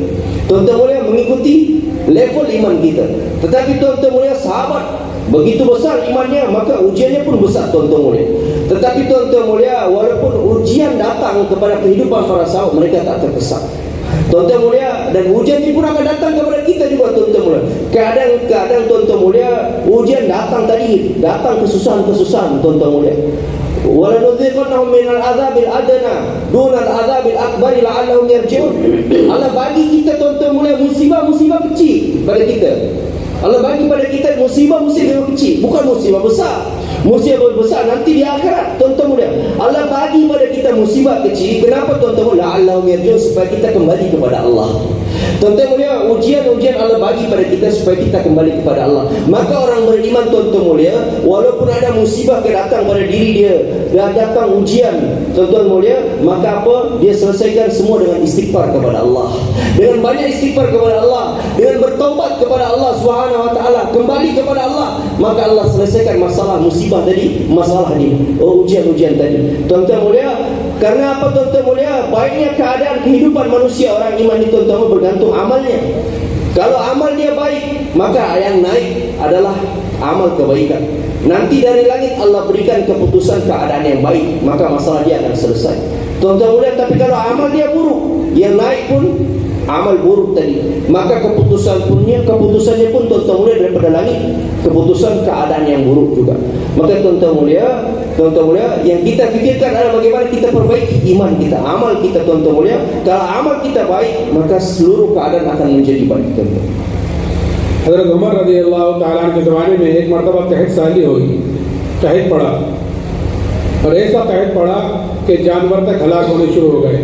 tuan-tuan mulia, mengikuti level iman kita. Tetapi tuan-tuan mulia, sahabat begitu besar imannya, maka ujiannya pun besar, tuan-tuan mulia. Tetapi tuan-tuan mulia, walaupun ujian datang kepada kehidupan para sahabat, mereka tak terkesan, tuan-tuan mulia. Dan ujian ini pun akan datang kepada kita juga, tuan-tuan mulia. Kadang-kadang tuan-tuan mulia, ujian datang tadi, datang kesusahan-kesusahan, tuan-tuan mulia. Walanudziqannahum minal azabil adna dunal azabil akbari la'allahum yarji'un. Allah bagi kita, tuan-tuan mulia, musibah-musibah kecil pada kita. Allah bagi pada kita musibah-musibah kecil, bukan musibah besar. Musibah besar nanti di akhirat, tuan-tuan mulia. Allah bagi pada kita musibah kecil. Kenapa, tuan-tuan mulia? La'allahum yarji'un, supaya kita kembali kepada Allah. Tuan-tuan mulia, ujian-ujian Allah bagi pada kita supaya kita kembali kepada Allah. Maka orang beriman, tuan-tuan mulia, walaupun ada musibah datang pada diri dia, dan datang ujian, tuan-tuan mulia, maka apa? Dia selesaikan semua dengan istighfar kepada Allah. Dengan banyak istighfar kepada Allah, dengan bertaubat kepada Allah Subhanahu wa taala, kembali kepada Allah, maka Allah selesaikan masalah musibah tadi, masalah ini, ujian-ujian tadi. Tuan-tuan mulia, karena apa, tuan-tuan mulia? Baiknya keadaan kehidupan manusia orang iman itu, tuan-tuan, bergantung amalnya. Kalau amal dia baik, maka yang naik adalah amal kebaikan. Nanti dari langit Allah berikan keputusan keadaan yang baik, maka masalah dia akan selesai. Tuan-tuan lihat, tapi kalau amal dia buruk, yang naik pun amal buruk tadi, maka keputusannya pun tuan-tuan mulia daripada langit, keputusan keadaan yang buruk juga. Maka tuan-tuan mulia, yang kita fikirkan adalah bagaimana kita perbaiki iman kita, amal kita. Tuan-tuan mulia, kalau amal kita baik, maka seluruh keadaan akan menjadi baik. Tuan-tuan, حضرت عمر رضی اللہ تعالیٰ عنہ کے زمانے میں ایک مرتبہ قحط سالی ہوئی، قحط پڑا، اور ایسا قحط پڑا کہ جانور تک ہلاک ہونے شروع ہو گئے.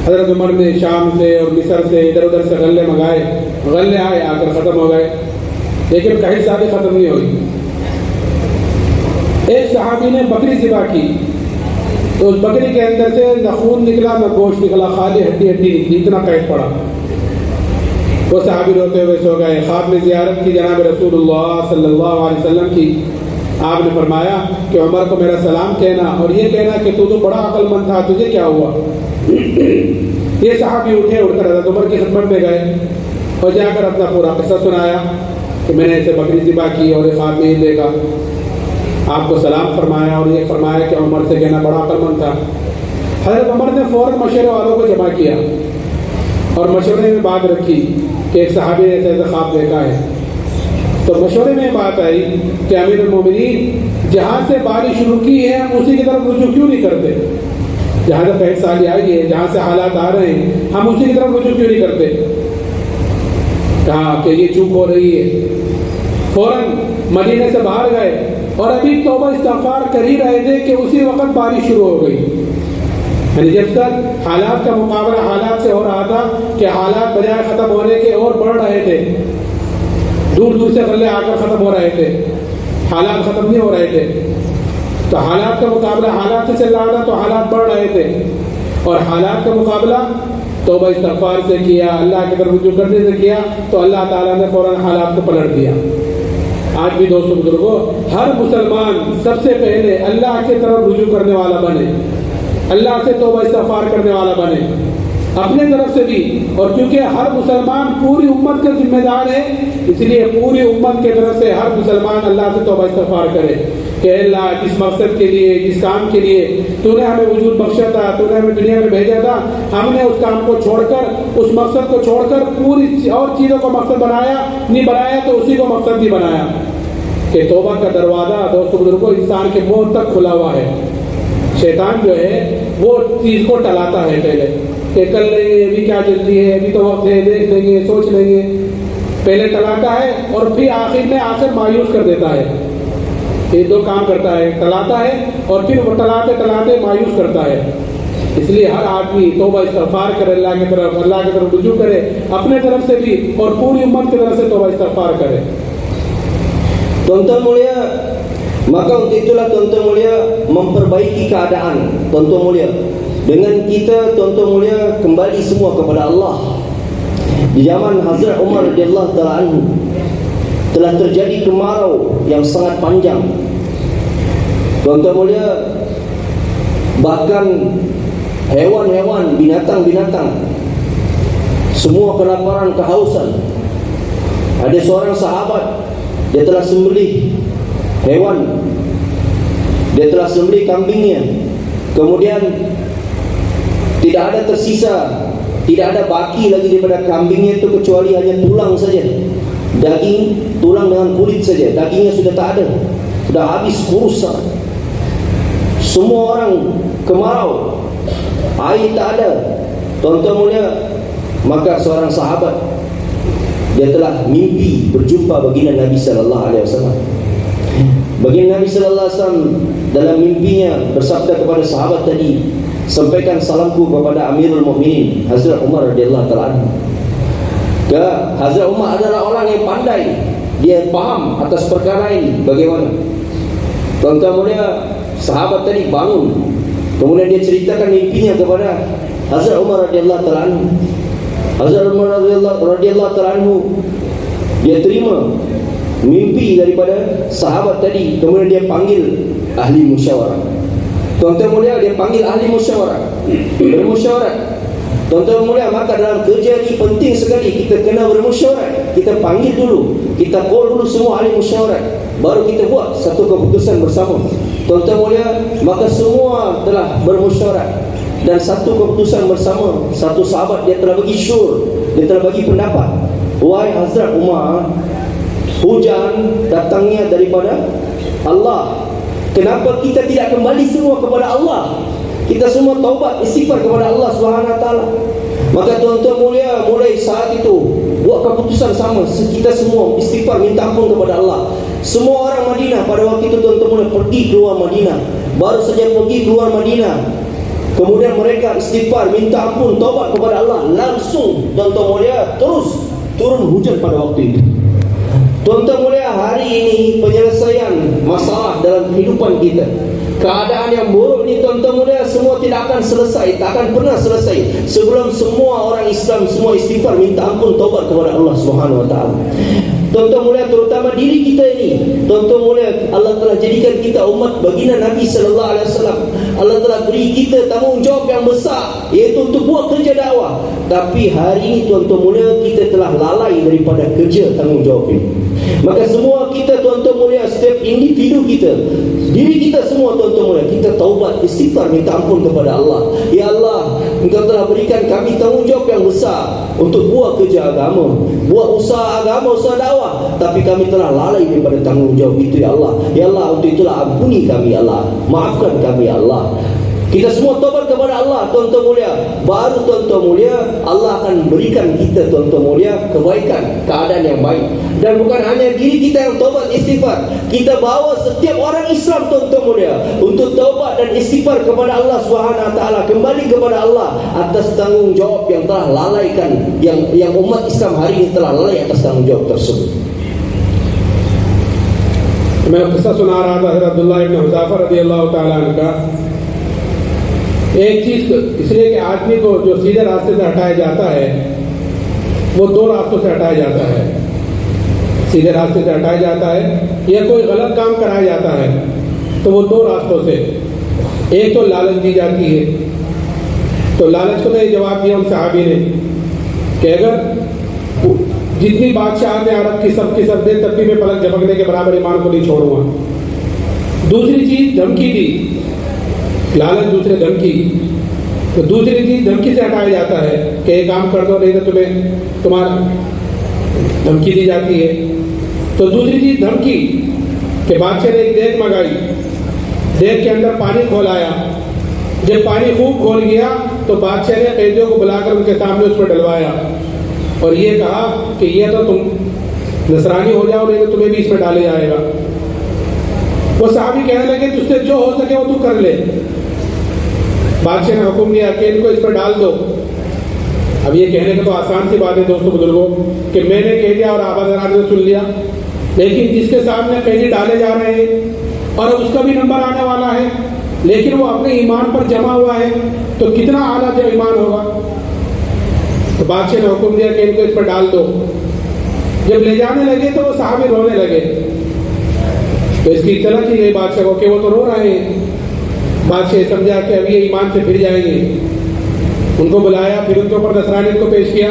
حضرت عمر نے شام سے اور مصر سے ادھر ادھر سے غلے منگائے، غلے آئے، آ کر ختم ہو گئے، لیکن قحط سالی ختم نہیں ہوئی. ایک صحابی نے بکری ذبح کی تو اس بکری کے اندر سے نہ خون نکلا نہ گوشت نکلا، خالی ہڈی نکلی، اتنا قحط پڑا. وہ صحابی روتے ہوئے سو گئے. خواب میں زیارت کی جناب رسول اللہ صلی اللہ علیہ وسلم کی. آپ نے فرمایا کہ عمر کو میرا سلام کہنا اور یہ کہنا کہ تو بڑا عقل مند تھا، تجھے کیا ہوا؟ یہ صحابی اٹھے، اٹھ کر حضرت عمر کی خدمت میں گئے اور جا کر اپنا پورا قصہ سنایا کہ میں نے ایسے بکری ذبح کی اور خواب میں یہ دیکھا. آپ کو سلام فرمایا اور یہ فرمایا کہ عمر سے کہنا بڑا عقل مند تھا. حضرت عمر نے فوراً مشورے والوں کو جمع کیا اور مشورے میں بات رکھی کہ ایک صحابی نے ایسا خواب دیکھا ہے. تو مشورے میں بات آئی کہ امیر المومنین، جہاں سے بارش شروع کی ہے ہم اسی کی طرف رجوع کیوں نہیں کرتے؟ جہاں سے قحط سالی آئی ہے، جہاں سے حالات آ رہے ہیں، ہم اسی کی طرف رجوع کیوں نہیں کرتے؟ کہا کہ یہ چوک ہو رہی ہے. فوراً مدینے سے باہر گئے اور ابھی توبہ استغفار کر ہی رہے تھے کہ اسی وقت بارش شروع ہو گئی. یعنی جب تک حالات کا مقابلہ حالات سے ہو رہا تھا کہ حالات بجائے ختم ہونے کے اور بڑھ رہے تھے، دور دور سے غلے آ کر ختم ہو رہے تھے، حالات ختم نہیں ہو رہے تھے. تو حالات کا مقابلہ حالات سے چل رہا تھا تو حالات بڑھ رہے تھے، اور حالات کا مقابلہ توبہ استغفار سے کیا، اللہ کی طرف رجوع کرنے سے کیا، تو اللہ تعالیٰ نے فوراً حالات کو پلٹ دیا. آج بھی دوستوں بزرگوں، ہر مسلمان سب سے پہلے اللہ کی طرف رجوع کرنے والا بنے، اللہ سے توبہ استغفار کرنے والا بنے اپنے طرف سے بھی. اور کیونکہ ہر مسلمان پوری امت کا ذمہ دار ہے، اس لیے پوری امت کی طرف سے ہر مسلمان اللہ سے توبہ استغفار کرے کہ اللہ جس مقصد کے لیے، جس کام کے لیے تو نے ہمیں وجود بخشا تھا، تو نے ہمیں دنیا میں بھیجا تھا، ہم نے اس کام کو چھوڑ کر، اس مقصد کو چھوڑ کر پوری اور چیزوں کو مقصد نہیں بنایا تو اسی کو مقصد نہیں بنایا. کہ توبہ کا دروازہ دوستوں بزرگوں انسان کے منہ تک کھلا ہوا ہے. شیطان جو ہے وہ چیز کو ٹلاتا ہے پہلے کہ کر لیں گے، ابھی کیا جلدی ہے، ابھی تو وقت ہے، دیکھ لیں گے، سوچ لیں گے. پہلے ٹلاتا ہے اور پھر آخر میں آ کر مایوس کر دیتا ہے. یہ دو کام کرتا ہے، ٹلاتا ہے اور پھر وہ ٹلاتے مایوس کرتا ہے. اس لیے ہر آدمی توبہ استغفار کرے، اللہ کی طرف رجوع کرے اپنے طرف سے بھی اور پوری امت کی طرف سے توبہ استغفار کرے. Tuan-tuan mulia, maka untuk itulah tuan-tuan mulia memperbaiki keadaan. Tuan-tuan mulia, dengan kita tuan-tuan mulia kembali semua kepada Allah. Di zaman Hazrat Umar radhiyallahu taala anhu telah terjadi kemarau yang sangat panjang. Tuan-tuan mulia, bahkan hewan-hewan, binatang-binatang semua kelaparan, kehausan. Ada seorang sahabat, dia telah sembelih hewan, dia telah sembelih kambingnya, kemudian tidak ada tersisa, tidak ada baki lagi daripada kambingnya itu kecuali hanya tulang saja, daging, tulang dengan kulit saja, dagingnya sudah tak ada, sudah habis, kurus. Semua orang kemarau, air tak ada. Tuan-tuan mulia, maka seorang sahabat dia telah mimpi berjumpa baginda Nabi sallallahu alaihi wasallam. Baginda Nabi sallallahu alaihi wasallam dalam mimpinya bersabda kepada sahabat tadi, sampaikan salamku kepada Amirul Mukminin Hazrat Umar radhiyallahu taala anhu. Hazrat Umar adalah orang yang pandai, dia paham atas perkara ini bagaimana. Tuan-tuan mulia, sahabat tadi bangun, kemudian dia ceritakan mimpinya kepada Hazrat Umar radhiyallahu taala anhu. Hazrat Umar radhiyallahu taala anhu dia terima mimpi daripada sahabat tadi, kemudian dia panggil ahli musyawarah. Tuan-tuan mulia, dia panggil ahli musyawarah, bermusyawarah. Tuan-tuan mulia, maka dalam kerja ini penting sekali kita kena bermusyawarah. Kita panggil dulu, kita call dulu semua ahli musyawarah, baru kita buat satu keputusan bersama. Tuan-tuan mulia, maka semua telah bermusyawarah dan satu keputusan bersama. Satu sahabat dia telah bagi syur, dia telah bagi pendapat, wahai Hazrat Umar, hujan datangnya daripada Allah. Kenapa kita tidak kembali semua kepada Allah? Kita semua taubat istighfar kepada Allah SWT. Maka tuan-tuan mulia, mulai saat itu buat keputusan sama, kita semua istighfar minta ampun kepada Allah. Semua orang Madinah pada waktu itu tuan-tuan mulia pergi keluar Madinah. Baru saja pergi keluar Madinah, kemudian mereka istighfar minta ampun taubat kepada Allah. Langsung tuan-tuan mulia terus turun hujan pada waktu itu. Tuan-tuan mulia, hari ini penyelesaian masalah dalam kehidupan kita, keadaan yang buruk ni tuan-tuan mulia, semua tidak akan selesai, tak akan pernah selesai sebelum semua orang Islam semua istighfar minta ampun taubat kepada Allah Subhanahu Wa Taala. Tuan-tuan mulia, terutama diri kita ini, tuan-tuan mulia, Allah telah jadikan kita umat baginda Nabi sallallahu alaihi wasallam. Allah telah beri kita tanggungjawab yang besar, iaitu untuk buat kerja dakwah. Tapi hari ini tuan-tuan mulia, kita telah lalai daripada kerja tanggungjawab ini. Maka semua kita tuan-tuan mulia, setiap individu kita, diri kita semua tuan-tuan mulia, kita taubat istighfar minta ampun kepada Allah. Ya Allah, Engkau telah berikan kami tanggungjawab yang besar untuk buat kerja agama, buat usaha agama, usaha dakwah, tapi kami telah lalai daripada tanggungjawab itu. Ya Allah, ya Allah, untuk itulah ampuni kami ya Allah, maafkan kami ya Allah. Kita semua taubat kepada Allah tuan-tuan mulia, baru tuan-tuan mulia Allah akan berikan kita tuan-tuan mulia kebaikan, keadaan yang baik. Dan bukan hanya diri kita yang taubat istighfar, kita bawa setiap orang Islam tuan-tuan mulia untuk taubat dan istighfar kepada Allah Subhanahu Wa Taala, kembali kepada Allah atas tanggungjawab yang telah lalaikan, yang umat Islam hari ini telah lalai atas tanggungjawab tersebut. मैं किस्सा सुना रहा था हज़रत अब्दुल्लाह इब्न हुज़ैफा रज़ियल्लाहु ताला अन्हु का। एक चीज इसलिए कि आदमी को जो सीधे रास्ते से हटाया जाता है वो दो रास्तों से हटाया जाता है। सीधे रास्ते से हटाया जाता है या कोई गलत काम कराया जाता है, तो वो दो रास्तों से। एक तो लालच दी जाती है, तो लालच को तो ये जवाब दिया उन सहाबी ने कि अगर जितनी बादशाह ने अरब की सब दे तब भी मैं पलक झपकने के बराबर ईमान को नहीं छोड़ूंगा। दूसरी चीज धमकी दी, लालच दूसरे धमकी, तो दूसरी चीज धमकी से हटाया जाता है कि ये काम कर दो नहीं तो तुम्हारा धमकी दी जाती है। तो दूसरी चीज धमकी कि बादशाह ने एक देग मंगाई, देग के अंदर पानी खोलाया, जब पानी खूब खोल गया तो बादशाह ने कैदियों को बुलाकर उनके सामने उस पर डलवाया और ये कहा कि ये तो तुम नसरानी हो जाओ नहीं तो तुम्हें भी इसमें डाले जाएगा। वो साहबी कहने लगे तुझसे जो हो सके वो तू कर ले। बादशाह ने हुक्म दिया कि इनको इस पर डाल दो। अब ये कहने का तो आसान सी बात है दोस्तों बुजुर्गों कि मैंने कह दिया और आवाज़ ने सुन लिया, लेकिन जिसके सामने कैदी डाले जा रहे हैं और उसका भी नंबर आने वाला है, लेकिन वो अपने ईमान पर जमा हुआ है, तो कितना आला जो ईमान होगा। तो बादशाह ने हुक्म दिया कि इनको इस पर डाल दो। जब ले जाने लगे तो वो साहबी रोने लगे, तो इसकी इत्तला की गई बादशाह को कि वो तो रो रहे हैं। बादशाह समझा कि अब ये ईमान से फिर जाएंगे। उनको बुलाया, फिर उनके ऊपर नसरानियत को पेश किया।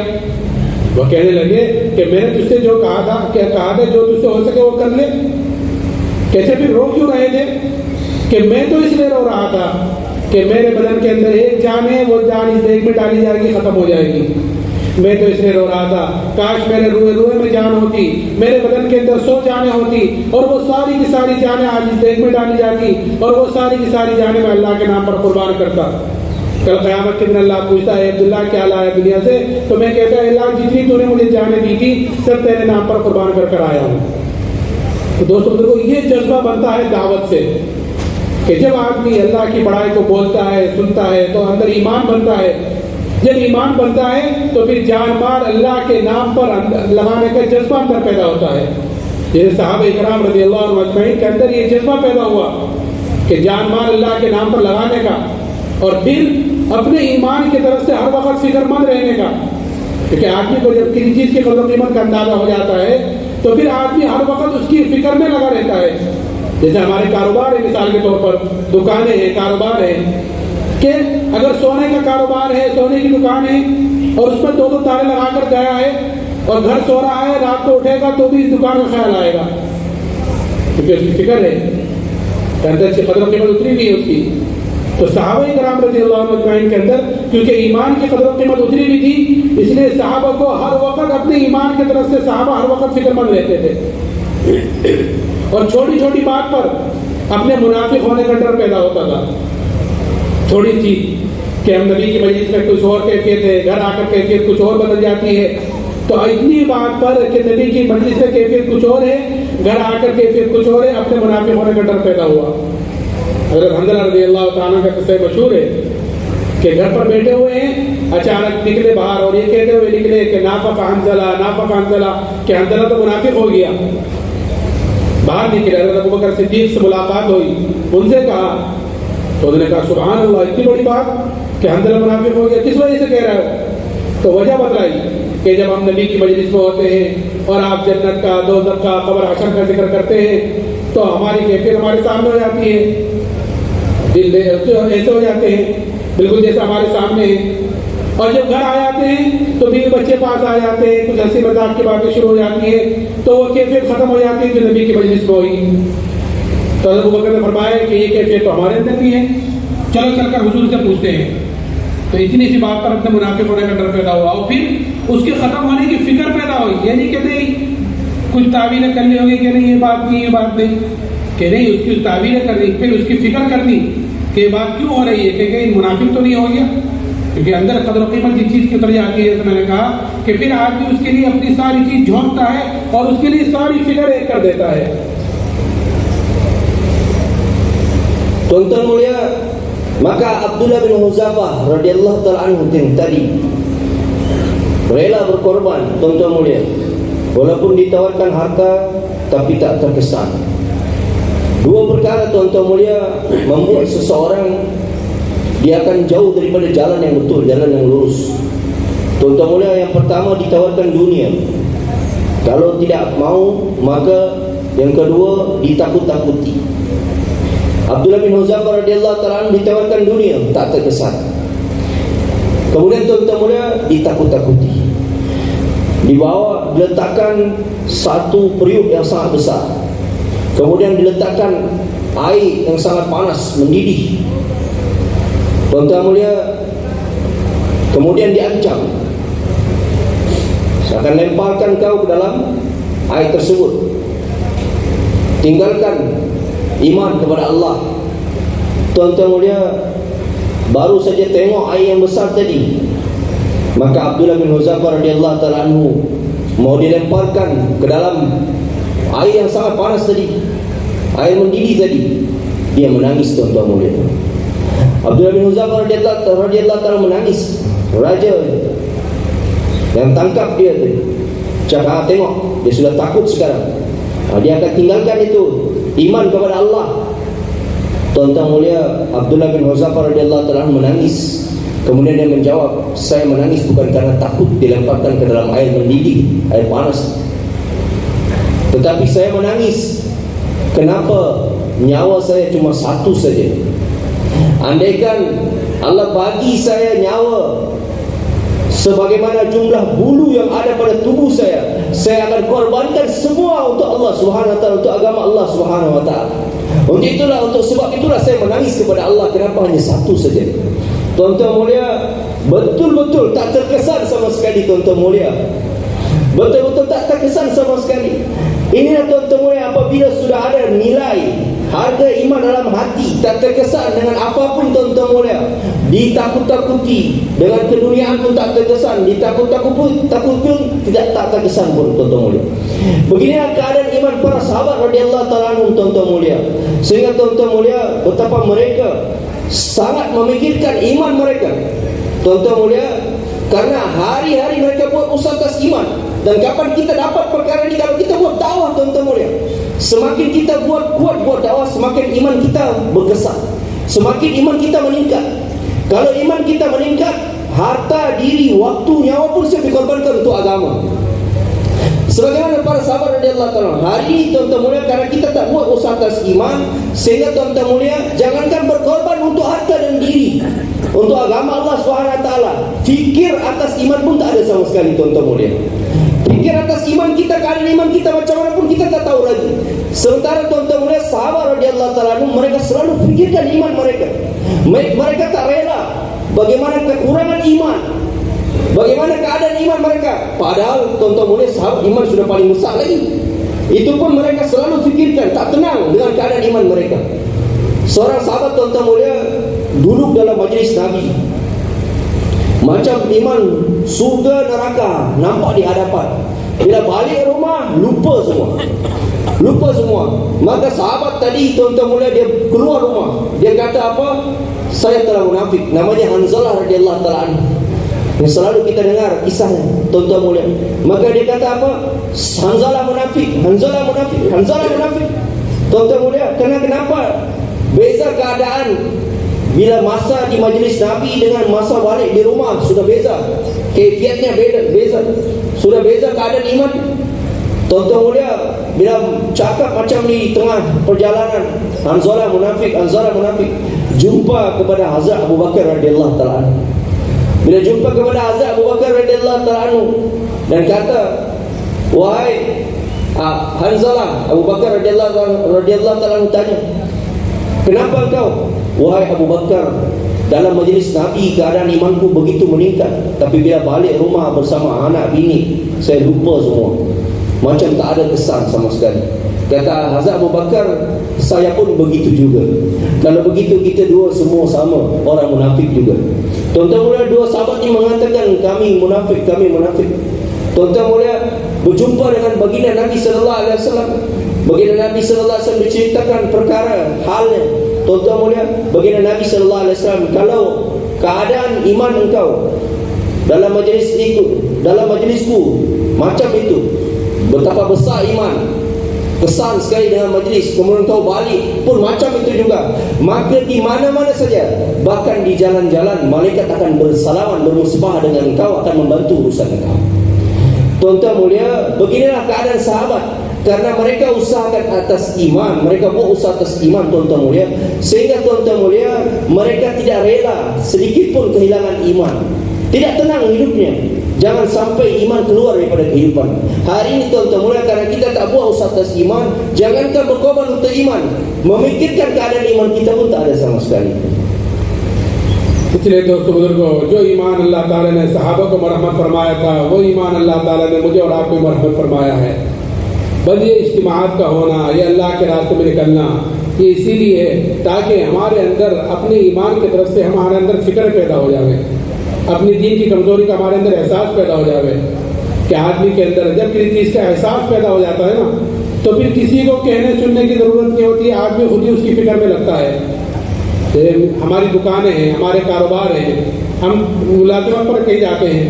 वो कहने लगे कि मैंने तुझसे जो कहा था जो तुझसे हो सके वो कर ले। कैसे फिर रो क्यों रहे थे? कि मैं तो इसलिए रो रहा था कि मेरे बदन के अंदर एक जान है, वो जान इस देग में डाली जाएगी, खत्म हो जाएगी। मैं तो इसलिए रो रहा था काश मेरे रूए में जान होती, मेरे बदन के अंदर 100 जानें होती और वो सारी की सारी जानें आज इस देग में डाली जाती और वो सारी की सारी जानें मैं अल्लाह के नाम पर कुर्बान करता। कल क़यामत के दिन अल्लाह पूछता है अब्दुल्लाह क्या लाया दुनिया से, तो मैं कहता है अल्लाह जितनी तूने मुझे जानें दी थी सब तेरे नाम पर कुर्बान कर कर आया हूँ। तो दोस्तों देखो ये जज्बा बनता है दावत से कि जब आदमी अल्लाह की बड़ाई को बोलता है सुनता है तो अंदर ईमान बनता है। जब ईमान बनता है तो फिर जान माल अल्लाह के नाम पर लगाने का जज्बा अंदर पैदा होता है। जैसे साहब इकराम रज़ियल्लाहु अन्हुम अजमईन के अंदर ये जज्बा पैदा हुआ कि जान माल अल्लाह के नाम पर लगाने का और फिर अपने ईमान की तरफ से हर वक्त फिक्रमंद रहने का। क्योंकि आदमी को जब किसी चीज़ की कदर कीमत का अंदाजा हो जाता है तो फिर आदमी हर वक्त उसकी फिक्र में लगा रहता है। जैसे हमारे कारोबार है, मिसाल के तौर पर दुकानें हैं, कारोबार है, कि अगर सोने का कारोबार है, सोने की दुकान है और उसमें दो ताले लगाकर गया है और घर सो रहा है, रात को उठेगा तो भी इस दुकान का ख्याल आएगा, क्योंकि उसकी फिक्र है कि अंदर से कदर कीमत उतरी नहीं है उसकी। तो सहाबा कराम रज़ियल्लाहु अन्हुम अजमईन के अंदर क्योंकि ईमान की कदर कीमत उतरी भी थी, इसलिए सहाबा को हर वक्त अपने ईमान की तरफ से सहाबा हर वक्त फिक्रमंद रहते थे और छोटी छोटी बात पर अपने मुनाफिक होने का डर पैदा होता था। थोड़ी चीज कि हम नबी की मजलिस में कुछ और कैफियत है, घर आकर कैफियत कुछ और बदल जाती है, तो इतनी बात पर कि नबी की मजलिस में कैफियत कुछ और है, घर आकर कैफियत कुछ और है, अपने मुनाफिक होने का डर पैदा हुआ। हज़रत हंज़ला रज़ियल्लाहु ताला का किस्सा मशहूर है कि घर पर बैठे हुए हैं, अचानक निकले बाहर और ये कहते हुए निकले कि नाफ़क़ हंज़ला कि हंज़ला तो मुनाफिक हो गया। बाहर निकले, हज़रत अबू बकर सिद्दीक़ से मुलाकात हुई, उनसे कहा, तो उन्होंने कहा सुभान अल्लाह, इतनी बड़ी बात कि हंज़ला मुनाफिक हो गया, किस वजह से कह रहा है? तो वजह बतलाई कि जब हम नबी की मजलिस में होते हैं और आप जन्नत का, दोज़ख का, कब्र हशर का जिक्र करते हैं तो हमारी कैफियत हमारे सामने हो जाती है, दिल ऐसे हो जाते हैं बिल्कुल जैसे हमारे सामने है। और जब घर आ जाते हैं तो बीवी बच्चे पास आ जाते हैं, कुछ हंसी मजाक की बातें शुरू हो जाती है, तो वो कैफियत खत्म हो जाती है जो नबी की मजलिस में हुई। तो अबू बकर ने फरमाया कि ये कैफियत तो हमारे अंदर भी है, चलो चलकर हुजूर से पूछते हैं। तो इतनी सी बात पर अपने मुनाफिक होने का डर पैदा हुआ और फिर उसके खत्म होने की फिक्र पैदा हुई। ये नहीं कि नहीं कुछ तावीलें करनी होगी कि नहीं ये बात नहीं, ये बात नहीं, कि नहीं उसकी तावीलें करनी, फिर उसकी फिक्र करनी कि बात क्यों हो रही है, कि कहीं मुनाफिक तो नहीं हो गया, क्योंकि अंदर कदर कीमत जिस चीज़ की उतर जाती है, तो मैंने कहा कि फिर आदमी उसके लिए अपनी सारी चीज़ झोंकता है और उसके लिए सारी फिक्र एक कर देता है। Tuan-tuan mulia, maka Abdullah bin Huzafah radhiyallahu ta'ala anhu tadi rela berkorban, tuan-tuan mulia, walaupun ditawarkan harta tapi tak terkesan. Dua perkara, tuan-tuan mulia, membuat seseorang dia akan jauh daripada jalan yang betul, jalan yang lurus. Tuan-tuan mulia, yang pertama ditawarkan dunia, kalau tidak mau, maka yang kedua ditakut-takuti. Abdullah bin Huzafah radhiyallahu ta'ala ditawarkan dunia, tak terkesan. Kemudian tuan-tuan mulia, ditakut-takuti, diletakkan satu periuk yang sangat besar, kemudian diletakkan air yang sangat panas mendidih, tuan-tuan mulia, kemudian diancam akan lemparkan kau ke dalam air tersebut, tinggalkan iman kepada Allah. Tuan-tuan mulia, baru saja tengok air yang besar tadi, maka Abdullah bin Huzafah radhiyallahu ta'ala anhu mau dilemparkan ke dalam air yang sangat panas tadi, air mendidih tadi, dia menangis. Tuan-tuan mulia, Abdullah bin Huzafah radhiyallahu ta'ala menangis. Raja yang tangkap dia tu cakap, tengok dia sudah takut sekarang, dia akan tinggalkan itu iman kepada Allah. Tuan-tuan mulia, Abdullah bin Huzafah radhiyallahu ta'ala menangis. Kemudian dia menjawab, saya menangis bukan karena takut dilemparkan ke dalam air mendidih, air panas, tetapi saya menangis kenapa nyawa saya cuma satu saja. Andaikan Allah bagi saya nyawa sebagaimana jumlah bulu yang ada pada tubuh saya akan korbankan semua untuk Allah Subhanahu wa ta'ala, untuk agama Allah Subhanahu wa ta'ala. Untuk sebab itulah saya menangis kepada Allah. Kenapa hanya satu saja? Tuan-tuan mulia, betul-betul tak terkesan sama sekali. Tuan-tuan mulia, betul-betul tak terkesan sama sekali. Inilah tuan-tuan mulia, apabila sudah ada nilai harga iman dalam hati, tak terkesan dengan apapun. Tuan-tuan mulia, ditakut-takuti dengan keduniaan pun tak terkesan, ditakut-takuti pun tak terkesan pun. Tuan-tuan mulia, beginilah keadaan iman para sahabat radhiyallahu ta'ala anhum. Tuan-tuan mulia, sehingga tuan-tuan mulia, betapa mereka sangat memikirkan iman mereka. Tuan-tuan mulia, karena hari-hari mereka buat usaha atas iman. Dan kapan kita dapat perkara ini? Kalau kita buat dakwah, tuan-tuan mulia. Semakin kita buat dakwah, semakin iman kita berkesan, semakin iman kita meningkat. Kalau iman kita meningkat, harta, diri, waktu, nyawa pun siap dikorbankan untuk agama. Sebagaimana para sahabat radhiyallahu taala. Hari ini tuan-tuan mulia, karena kita tak buat usaha atas iman, sehingga tuan-tuan mulia, jangankan berkorban untuk harta dan diri, untuk agama Allah SWT, fikir atas iman pun tak ada sama sekali tuan-tuan mulia. Fikir atas iman kita, keadaan iman kita macam mana pun kita tak tahu lagi. Sementara tuan-tuan mulia, sahabat radhiyallahu taala mereka selalu fikirkan iman mereka. Mereka tak rela bagaimana kekurangan iman, bagaimana keadaan iman mereka. Padahal tuan-tuan mulia, sahabat iman sudah paling besar lagi. Itu pun mereka selalu fikirkan, tak tenang dengan keadaan iman mereka. Seorang sahabat tuan-tuan mulia duduk dalam majlis Nabi, macam iman surga neraka nampak di hadapan. Bila balik rumah, lupa semua. Maka sahabat tadi tuan-tuan mulia, dia keluar rumah, dia kata apa? Saya telah munafik. Namanya Hanzalah radhiyallahu taala anhu. Yang selalu kita dengar kisahnya tuan-tuan mulia. Maka dia kata apa? Hanzalah munafik. Tuan-tuan mulia, kenapa? Beza keadaan bila masa di majlis Nabi dengan masa balik di rumah sudah beza. Kaifiatnya beza. Sudah beza keadaan iman. Tuan-tuan mulia, bila cakap macam di tengah perjalanan, Hanzalah munafik, jumpa kepada Hazrat Abu Bakar radhiyallahu taala anhu. Bila jumpa kepada Hazrat Abu Bakar radhiyallahu taala anhu dan kata, wahai Hanzalah, Abu Bakar radhiyallahu taala anhu tanya, kenapa engkau? Wahai Abu Bakar, dalam majlis Nabi keadaan imanku begitu meningkat, tapi bila balik rumah bersama anak bini, saya lupa semua. Macam tak ada kesan sama sekali. Kata Hazrat Abu Bakar, saya pun begitu juga. Kalau begitu kita dua semua sama, orang munafik juga. Tuan-tuan mulia, dua sahabat ini mengatakan kami munafik. Tuan-tuan mulia, berjumpa dengan baginda Nabi sallallahu alaihi wasallam. Baginda Nabi sallallahu alaihi wasallam menceritakan perkara halnya. Tuan-tuan mulia, baginda Nabi sallallahu alaihi wasallam, kalau keadaan iman engkau dalam majlisku macam itu, betapa besar iman, kesan sekali dengan majlis, kemudian kau balik pun macam itu juga, maka di mana-mana saja, bahkan di jalan-jalan, malaikat akan bersalaman, bermusbah dengan engkau, akan membantu urusan engkau. Tuan-tuan mulia, beginilah keadaan sahabat. Karena mereka usahakan atas iman, mereka buat usaha atas iman tuan-tuan mulia, sehingga tuan-tuan mulia, mereka tidak rela sedikit pun kehilangan iman. Tidak tenang hidupnya. Jangan sampai iman keluar daripada kehidupan. Hari ini tuan-tuan mulia, karena kita tak buat usaha atas iman, jangankan berkorban untuk iman, memikirkan keadaan iman kita pun tak ada sama sekali. पिछले दोस्तों बुजुर्गों, जो ईमान अल्लाह ताला ने सहाबा को मरहमत फरमाया था, वो ईमान अल्लाह ताला ने मुझे और आपको मरहमत फरमाया है। बस ये इज्तिमाअत का होना, ये अल्लाह के रास्ते में निकलना, ये इसीलिए है ताकि हमारे अंदर अपने ईमान की तरफ से हमारे अंदर फिक्र पैदा हो जाए, अपनी दीन की कमजोरी का हमारे अंदर एहसास पैदा हो जाए। कि आदमी के अंदर जब किसी चीज़ का एहसास पैदा हो जाता है ना, तो फिर किसी को कहने सुनने की ज़रूरत नहीं होती, आदमी खुद ही उसकी फिक्र में लगता है। हमारी दुकानें हैं, हमारे कारोबार हैं, हम मुलाजिमत पर कहीं जाते हैं,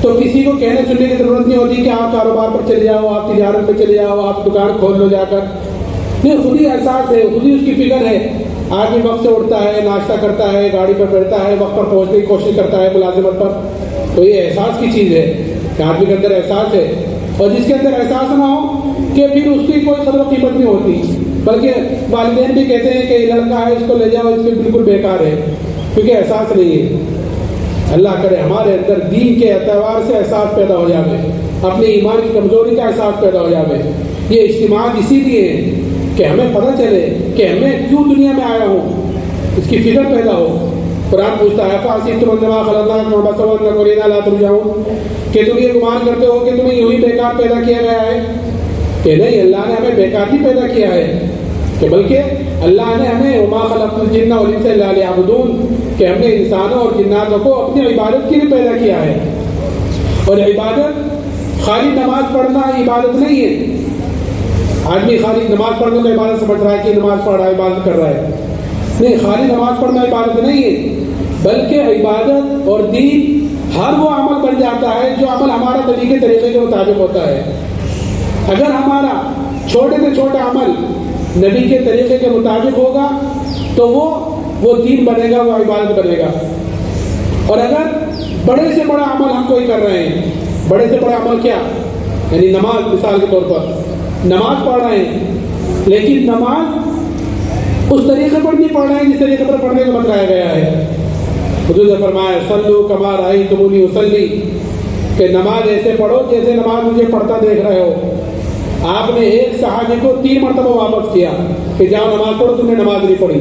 तो किसी को कहने सुनने की ज़रूरत नहीं होती कि आप कारोबार पर चले जाओ, आप तिजारत पर चले जाओ, आप दुकान खोल लो जाकर। नहीं, खुद ही एहसास है, खुद ही उसकी फिक्र है। आदमी वक्त से उठता है, नाश्ता करता है, गाड़ी पर बैठता है, वक्त पर पहुँचने की कोशिश करता है मुलाजिमत पर। तो ये एहसास की चीज़ है कि आदमी के अंदर एहसास है। और जिसके अंदर एहसास ना हो कि फिर उसकी कोई कदर कीमत नहीं होती, बल्कि वालिदैन भी कहते हैं कि ये लड़का है, इसको ले जाओ, इसके बिल्कुल बेकार है, क्योंकि एहसास नहीं है। अल्लाह करे हमारे अंदर दीन के एतबार से एहसास पैदा हो जाए, अपने ईमान की कमजोरी का एहसास पैदा हो जाए। ये इज्तिमाअत इसीलिए है कि हमें पता चले कि हमें क्यों दुनिया में आया हूँ, इसकी फिक्र पैदा हो। कुरान पूछता है कि तुम ये गुमान करते हो कि तुम्हें यूं ही बेकार पैदा किया गया है? कि नहीं, अल्लाह ने हमें बेकार ही पैदा किया है, कि बल्कि अल्लाह ने हमें वमा खलक़्तुल जिन्ना वल इंसा इल्ला लियअबुदून, कि हमने इंसानों और जिन्नातों को अपनी इबादत के लिए पैदा किया है। और इबादत खाली नमाज पढ़ना इबादत नहीं है। आदमी खाली नमाज पढ़ने को इबादत समझ रहा है कि नमाज पढ़ रहा है, इबादत कर रहा है। नहीं, खाली नमाज पढ़ना इबादत नहीं है, बल्कि इबादत और दीन हर वो अमल बन जाता है जो अमल हमारा तरीके के मुताबिक होता है। अगर हमारा छोटे से छोटा अमल नबी के तरीके के मुताबिक होगा तो वो दीन बनेगा, वो इबादत बनेगा। और अगर बड़े से बड़ा अमल हम कोई कर रहे हैं, बड़े से बड़ा अमल क्या? यानी नमाज मिसाल के तौर पर नमाज पढ़ रहे हैं, लेकिन नमाज उस तरीके पर नहीं पढ़ रहे हैं जिस तरीके पर पढ़ने को बताया गया है। हुजूर ने फरमाया सल्लू कमा रअयतुमूनी उसल्ली, कि नमाज ऐसे पढ़ो जैसे नमाज मुझे पढ़ता देख रहे हो। आपने एक सहाबी को 3 मरतबा वापस किया कि जाओ नमाज पढ़ो, तुमने नमाज नहीं पढ़ी,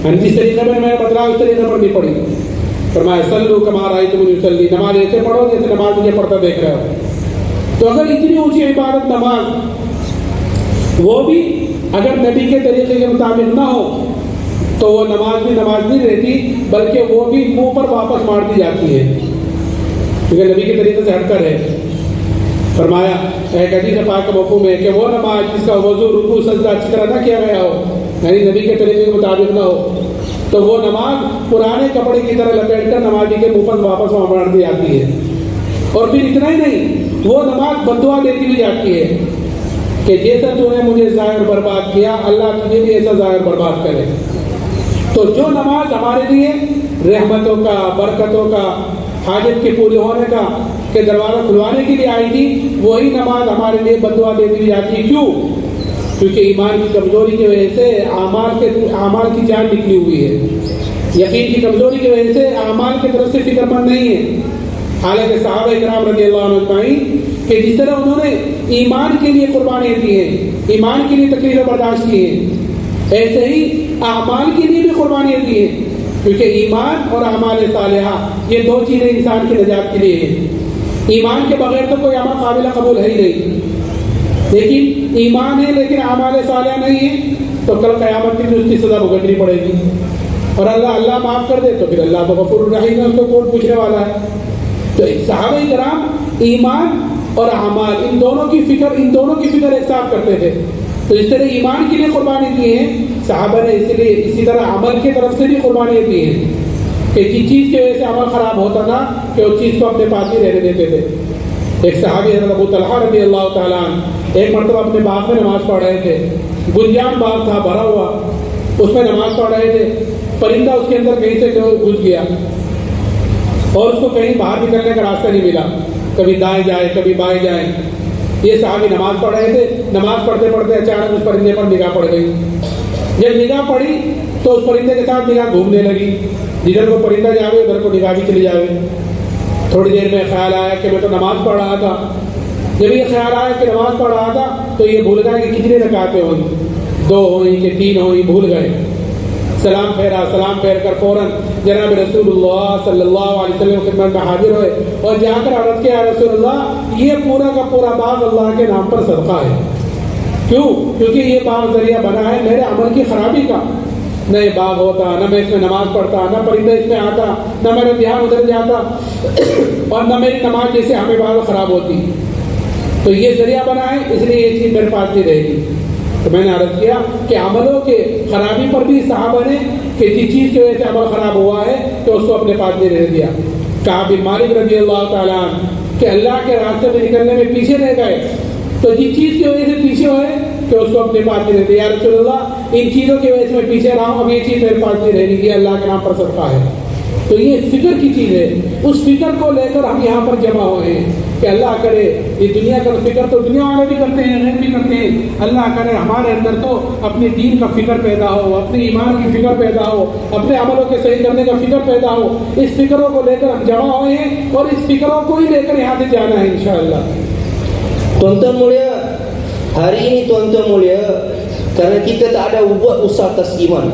यानी जिस तरीके पर मैंने बतलाया उस तरीके पर नहीं पढ़ी। फरमाया सल्लू कमा रअयतुमूनी उसल्ली, नमाज ऐसे पढ़ो जैसे नमाज मुझे पढ़ता देख रहे हो। तो अगर इतनी ऊंची इबादत नमाज, वो भी अगर नबी के तरीके के मुताबिक ना हो तो वो नमाज भी नमाज नहीं रहती, बल्कि वो भी मुंह पर वापस मार दी जाती है, क्योंकि नबी के तरीके से हटकर है। फरमाया एक हदीस पाक का मफ़हूम है कि वो नमाज जिसका वज़ू रुकू सजदा अच्छी तरह ना किया गया हो, यानी नबी के तरीके के मुताबिक ना हो, तो वो नमाज पुराने कपड़े की तरह लपेट कर नमाजी के मुंह पर वापस मार दी जाती है। और फिर इतना ही नहीं, वो नमाज बद्दुआ देती भी जाती है कि जैसा तूने मुझे ज़ाहिर बर्बाद किया, अल्लाह तुझे भी ऐसा ज़ाहिर बर्बाद करे। तो जो नमाज हमारे लिए रहमतों का, बरकतों का, हाजत के पूरे होने का, के दरवाज़ा खुलवाने के लिए आई थी, वही नमाज हमारे लिए बद्दुआ देती भी जाती है। क्यों? क्योंकि ईमान की कमज़ोरी की वजह से आमाल की जान निकली हुई है। यकीन की कमज़ोरी की वजह से आमाल की तरफ से फिक्रमंद नहीं है। हालांकि सहाबा इकराम रज़ियल्लाहु अन्हुम अजमईन कि जिस तरह उन्होंने ईमान के लिए कुर्बानियाँ दी हैं, ईमान के लिए तकलीफ़ें बर्दाश्त की हैं, ऐसे ही आमाल के लिए भी कुर्बानियाँ दी हैं, क्योंकि ईमान और अमाल सालिहा ये 2 चीज़ें इंसान की नजात के लिए हैं। ईमान के बगैर तो कोई अमल काबिल कबूल है ही नहीं, लेकिन ईमान है लेकिन अमाल सालिहा नहीं है तो कल क़यामत की उसकी सज़ा भुगतनी पड़ेगी। और अल्लाह माफ़ कर दे तो फिर अल्लाह तो गफूर रहीम है, उसको कौन पूछने वाला है। तो सहाबा इकराम ईमान और अमाल इन दोनों की फिक्र एक साथ करते थे। तो इस तरह ईमान के लिए कुर्बानी दी है सहाबा ने, इसलिए इसी तरह अमल की तरफ से भी कुर्बानी दी है कि जिस चीज़ की वजह से अमल ख़राब होता था कि उस चीज़ को अपने पास ही रहने देते थे। एक सहाबी हज़रत अबू तलहा रज़ियल्लाहु ताला अन्हु एक मरतबा अपने बाग में नमाज़ पढ़ रहे थे। गुंजान बाग था, भरा हुआ, उसमें नमाज़ पढ़ रहे थे। परिंदा उसके अंदर कहीं से घुस गया और उसको कहीं बाहर निकलने का रास्ता नहीं मिला, कभी दाएं जाए कभी बाएं जाए। ये सहाबी नमाज पढ़ रहे थे, नमाज पढ़ते पढ़ते अचानक उस परिंदे पर निगाह पड़ गई। जब निगाह पड़ी तो उस परिंदे के साथ निगाह घूमने लगी, जिधर को परिंदा जावे उधर को निगाह भी चली जावे। थोड़ी देर में ख्याल आया कि मैं तो नमाज पढ़ रहा था। जब ये ख्याल आया कि नमाज पढ़ रहा था तो ये भूल गए कि कितने रकातें हुई, 2 हुई कि 3 हुई, भूल गए। सलाम फेरा, सलाम फेर कर फौरन जनाब रसूलुल्लाह सल्लल्लाहु अलैहि वसल्लम की खिदमत में हाजिर हुए और जाकर अर्ज़ किया, रसूलुल्लाह ये पूरा का पूरा बाग अल्लाह के नाम पर सदका है। क्यों? क्योंकि ये बाग जरिया बना है मेरे अमल की खराबी का। न ये बाग होता, न मैं इसमें नमाज पढ़ता, न परिंदा इसमें आता, न मेरा ध्यान उधर जाता और न मेरी नमाज जैसे हमें बाग खराब होती। तो ये जरिया बना है, इसलिए ये चीज़ मेरे पास नहीं रहेगी। तो मैंने अर्ज़ किया कि अमलों के खराबी पर भी सहाबा ने कि जिस चीज़ की वजह से अमल ख़राब हुआ है तो उसको अपने पास नहीं रह दिया। कअब बिन मालिक रज़ियल्लाहु ताला अन्हु कि अल्लाह के रास्ते में निकलने में पीछे रह गए, तो जिस चीज़ की वजह से पीछे हुए कि उसको अपने पास नहीं रह दिया। या रसूलल्लाह इन चीज़ों की वजह से मैं पीछे रहा हूँ, अब ये चीज़ मेरे पास नहीं रहने की, अल्लाह के नाम पर सदका है। तो ये फिक्र की चीज़ है, उस फिक्र को लेकर हम यहाँ पर जमा हुए हैं कि अल्लाह करे ये दुनिया का फिक्र तो दुनिया वाले भी करते हैं, गैर भी करते हैं। अल्लाह करे हमारे अंदर तो अपने दीन का फिक्र पैदा हो, अपने ईमान की फिक्र पैदा हो, अपने अमलों के सही करने का फिक्र पैदा हो। इस फिक्रों को लेकर हम जमा हुए हैं और इस फिक्रों को ही लेकर यहाँ से जाना है इंशाअल्लाह। Tuan-tuan mulia, hari ini tuan-tuan mulia, karena kita tak ada buat usaha atas iman,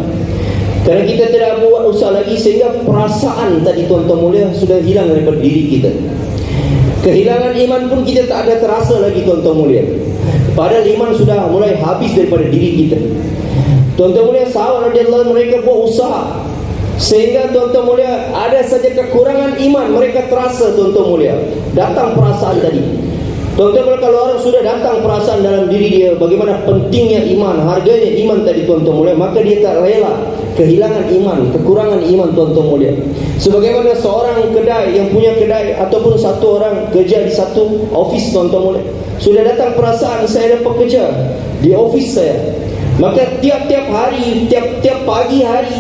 karena kita tidak buat usaha lagi, sehingga perasaan tadi tuan-tuan mulia sudah hilang daripada diri kita. Kehilangan iman pun kita tak ada terasa lagi tuan-tuan mulia. Padahal iman sudah mulai habis daripada diri kita. Tuan-tuan mulia, sahabat radhiyallahu anhu mereka buat usaha sehingga tuan-tuan mulia ada saja kekurangan iman mereka terasa tuan-tuan mulia. Datang perasaan tadi. Tuan-tuan mulia, kalau orang sudah datang perasaan dalam diri dia bagaimana pentingnya iman, harganya iman tadi tuan-tuan mulia, maka dia tak rela kehilangan iman, kekurangan iman tuan-tuan mulia. Sebagaimana seorang kedai yang punya kedai ataupun satu orang kerja di satu office tuan-tuan mulia, sudah datang perasaan saya ada pekerja di office saya, maka tiap-tiap hari, tiap-tiap pagi hari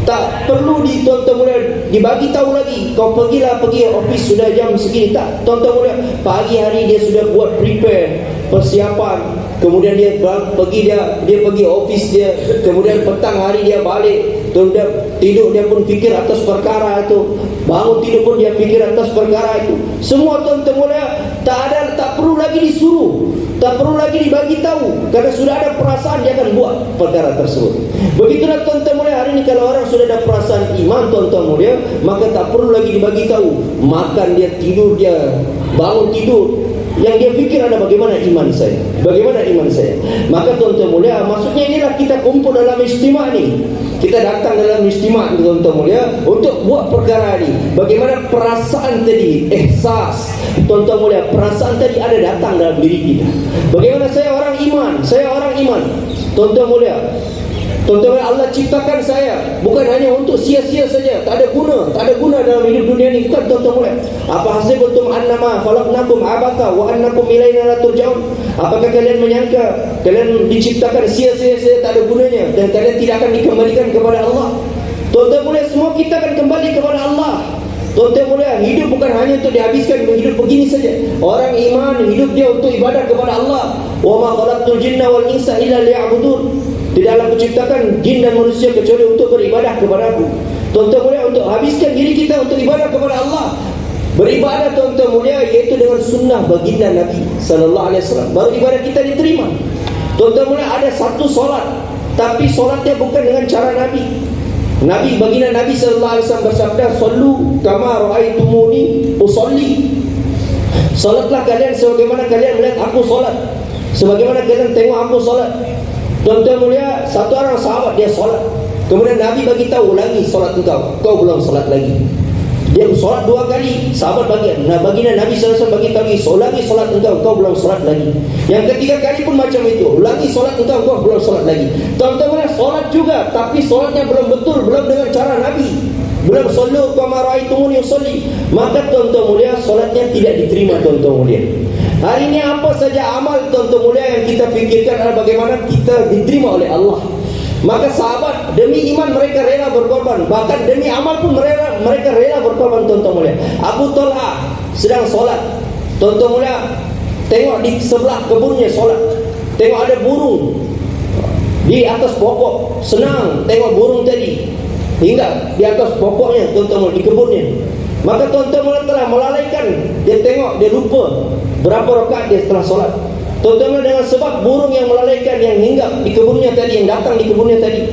Tak perlu tuan-tuan mulia dibagi tahu lagi. Kau pergi office sudah jam segini. Tak, tuan-tuan mulia, pagi hari dia sudah buat prepare, persiapan. Kemudian dia pergi office dia. Kemudian petang hari dia balik. Tuan-tuan tidur dia pun fikir atas perkara itu. Bangun tidur pun dia fikir atas perkara itu. Semua tuan-tuan mulia tak perlu lagi disuruh, tak perlu lagi dibagi tahu, karena sudah ada perasaan dia akan buat perkara tersebut. Begitulah tuan-tuan mulia, hari ini kalau orang sudah ada perasaan iman tuan-tuan mulia, maka tak perlu lagi dibagi tahu. Makan dia, tidur dia, bangun tidur, yang dia fikir ada bagaimana iman saya, bagaimana iman saya. Maka tuan-tuan mulia, maksudnya inilah kita kumpul dalam istimewa ni. Kita datang dalam istimewa ni tuan-tuan mulia untuk buat perkara ni. Bagaimana perasaan tadi, ihsas tuan-tuan mulia, perasaan tadi ada datang dalam diri kita. Bagaimana saya orang iman, saya orang iman. Tuan-tuan mulia, tuan-tuan mulia, Allah ciptakan saya bukan hanya untuk sia-sia saja, tak ada guna dalam hidup dunia ni. Bukan tuan-tuan mulia. Apa hasibtum annama khalaqnakum abatha wa annakum ilaina la turja'un? Apakah kalian menyangka kalian diciptakan sia-sia saja, tak ada gunanya, dan kalian tidak akan dikembalikan kepada Allah? Tuan-tuan mulia, semua kita akan kembali kepada Allah. Tuan-tuan mulia, hidup bukan hanya untuk dihabiskan hidup begini saja. Orang iman hidup dia untuk ibadah kepada Allah. Wa ma khalaqtul jinna wal insa illa liya'budun. Tidaklah kuciptakan jin dan manusia kecuali untuk beribadah kepada Aku. Tuan-tuan mulia, untuk habiskan diri kita untuk ibadah kepada Allah. Beribadah tuan-tuan mulia, iaitu dengan sunnah baginda Nabi sallallahu alaihi wasallam, baru ibadah kita diterima. Tuan-tuan mulia, ada satu solat, tapi solatnya bukan dengan cara Nabi. Baginda Nabi sallallahu alaihi wasallam bersabda, "Sallu kama ra'aitumuni usolli." Salatlah kalian sebagaimana kalian melihat aku solat, sebagaimana kalian tengok aku solat. Tuan-tuan mulia, satu orang sahabat dia solat, kemudian Nabi bagi tahu, ulangi solat kau belum solat lagi. Dia solat 2 kali, sahabat baginda Nabi SAW bagi tahu, ulangi solat kau belum solat lagi. Yang ketiga kali pun macam itu, ulangi solat kau belum solat lagi. Tuan-tuan mulia, solat juga, tapi solatnya belum betul, belum dengan cara Nabi, belum sallu kama ra'aitumuni usolli. Maka tuan-tuan mulia, solatnya tidak diterima tuan-tuan mulia. Hari ini apa saja amal tuan-tuan mulia yang kita fikirkan adalah bagaimana kita diterima oleh Allah. Maka sahabat demi iman mereka rela berkorban, bahkan demi amal pun mereka rela berkorban tuan-tuan mulia. Abu Talha sedang solat, tuan-tuan mulia, tengok di sebelah kebunnya solat, tengok ada burung di atas pokok, senang tengok burung tadi, hingga di atas pokoknya tuan-tuan mulia, di kebunnya. Maka tuan-tuan mulia telah melalaikan, dia tengok, dia lupa berapa rakaat dia setelah solat. Tuan-tuan, dengan sebab burung yang melalaikan, yang hinggap di kebunnya tadi, yang datang di kebunnya tadi,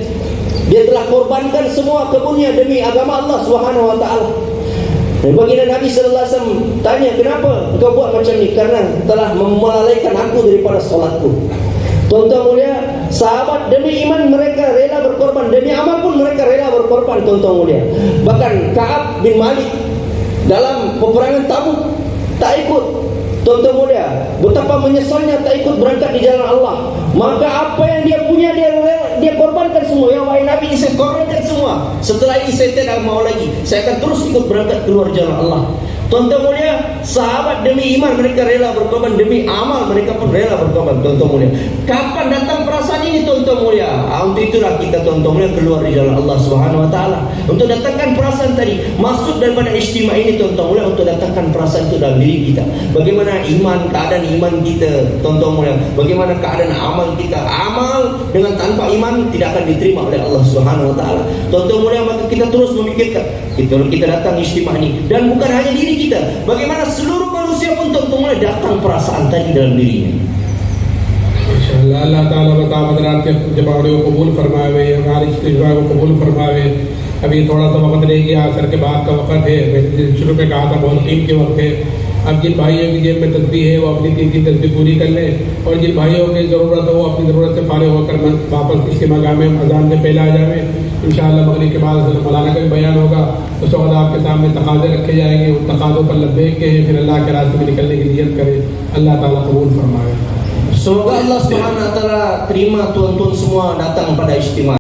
dia telah korbankan semua kebunnya demi agama Allah Subhanahu wa taala. Dan baginda Nabi sallallahu alaihi wasallam tanya, "Kenapa engkau buat macam ni?" "Karena telah melalaikan aku daripada solatku." Tuan-tuan mulia, sahabat demi iman mereka rela berkorban, demi amal pun mereka rela berkorban tuan-tuan mulia. Bahkan Ka'ab bin Malik dalam peperangan Tabuk tak ikut. Tuan-tuan mulia, betapa menyesalnya tak ikut berangkat di jalan Allah. Maka apa yang dia punya dia korbankan semua. Ya wahai Nabi, saya korbankan semua. Setelah ini saya tidak mau lagi, saya akan terus ikut berangkat keluar jalan Allah. Tuan-tuan mulia, sahabat demi iman mereka rela berkorban, demi amal mereka pun rela berkorban tuan-tuan mulia. Kapan datang perasaan ini tuan-tuan mulia? Untuk itulah kita tuan-tuan mulia keluar di jalan Allah Subhanahu wa taala, untuk datangkan perasaan tadi. Maksud daripada istimewa ini tuan-tuan mulia untuk datangkan perasaan itu dalam diri kita. Bagaimana iman, keadaan iman kita tuan-tuan mulia, bagaimana keadaan amal kita. Amal dengan tanpa iman tidak akan diterima oleh Allah Subhanahu wa taala. Tuan-tuan mulia, maka kita terus memikirkan, kita datang istimewa ini, dan bukan hanya diri kita, bagaimana seluruh manusia pun tuan-tuan mulia datang perasaan tadi dalam dirinya. इंशाअल्लाह अल्लाह ताला बता हज़रात के जवाब को कबूल फरमावे, हमारी इस्तिग़फ़ार को कबूल फरमावे। अभी थोड़ा सा वक्त रह गया, असर के बाद का वक्त है, मैंने शुरू में कहा था बहुत कीमती वक्त है। अब जिन भाइयों की जेब में तस्बीह है वो अपनी 3 तस्बीह पूरी कर लें, और जिन भाइयों की ज़रूरत है वो अपनी ज़रूरत से फारिग होकर वापस इज्तिमा में अज़ान से पहले आ जाएँ। इंशाअल्लाह मगरिब के बाद मौलाना का भी बयान होगा, उस वक्त आपके सामने तकाज़े रखे जाएंगे, उन तकाज़ों पर लब्बैक कहें, फिर अल्लाह के रास्ते में निकलने की नियत करें। अल्लाह ताला कबूल फरमाए। Semoga Allah Subhanahu wa taala terima tuan-tuan semua datang pada istimewa.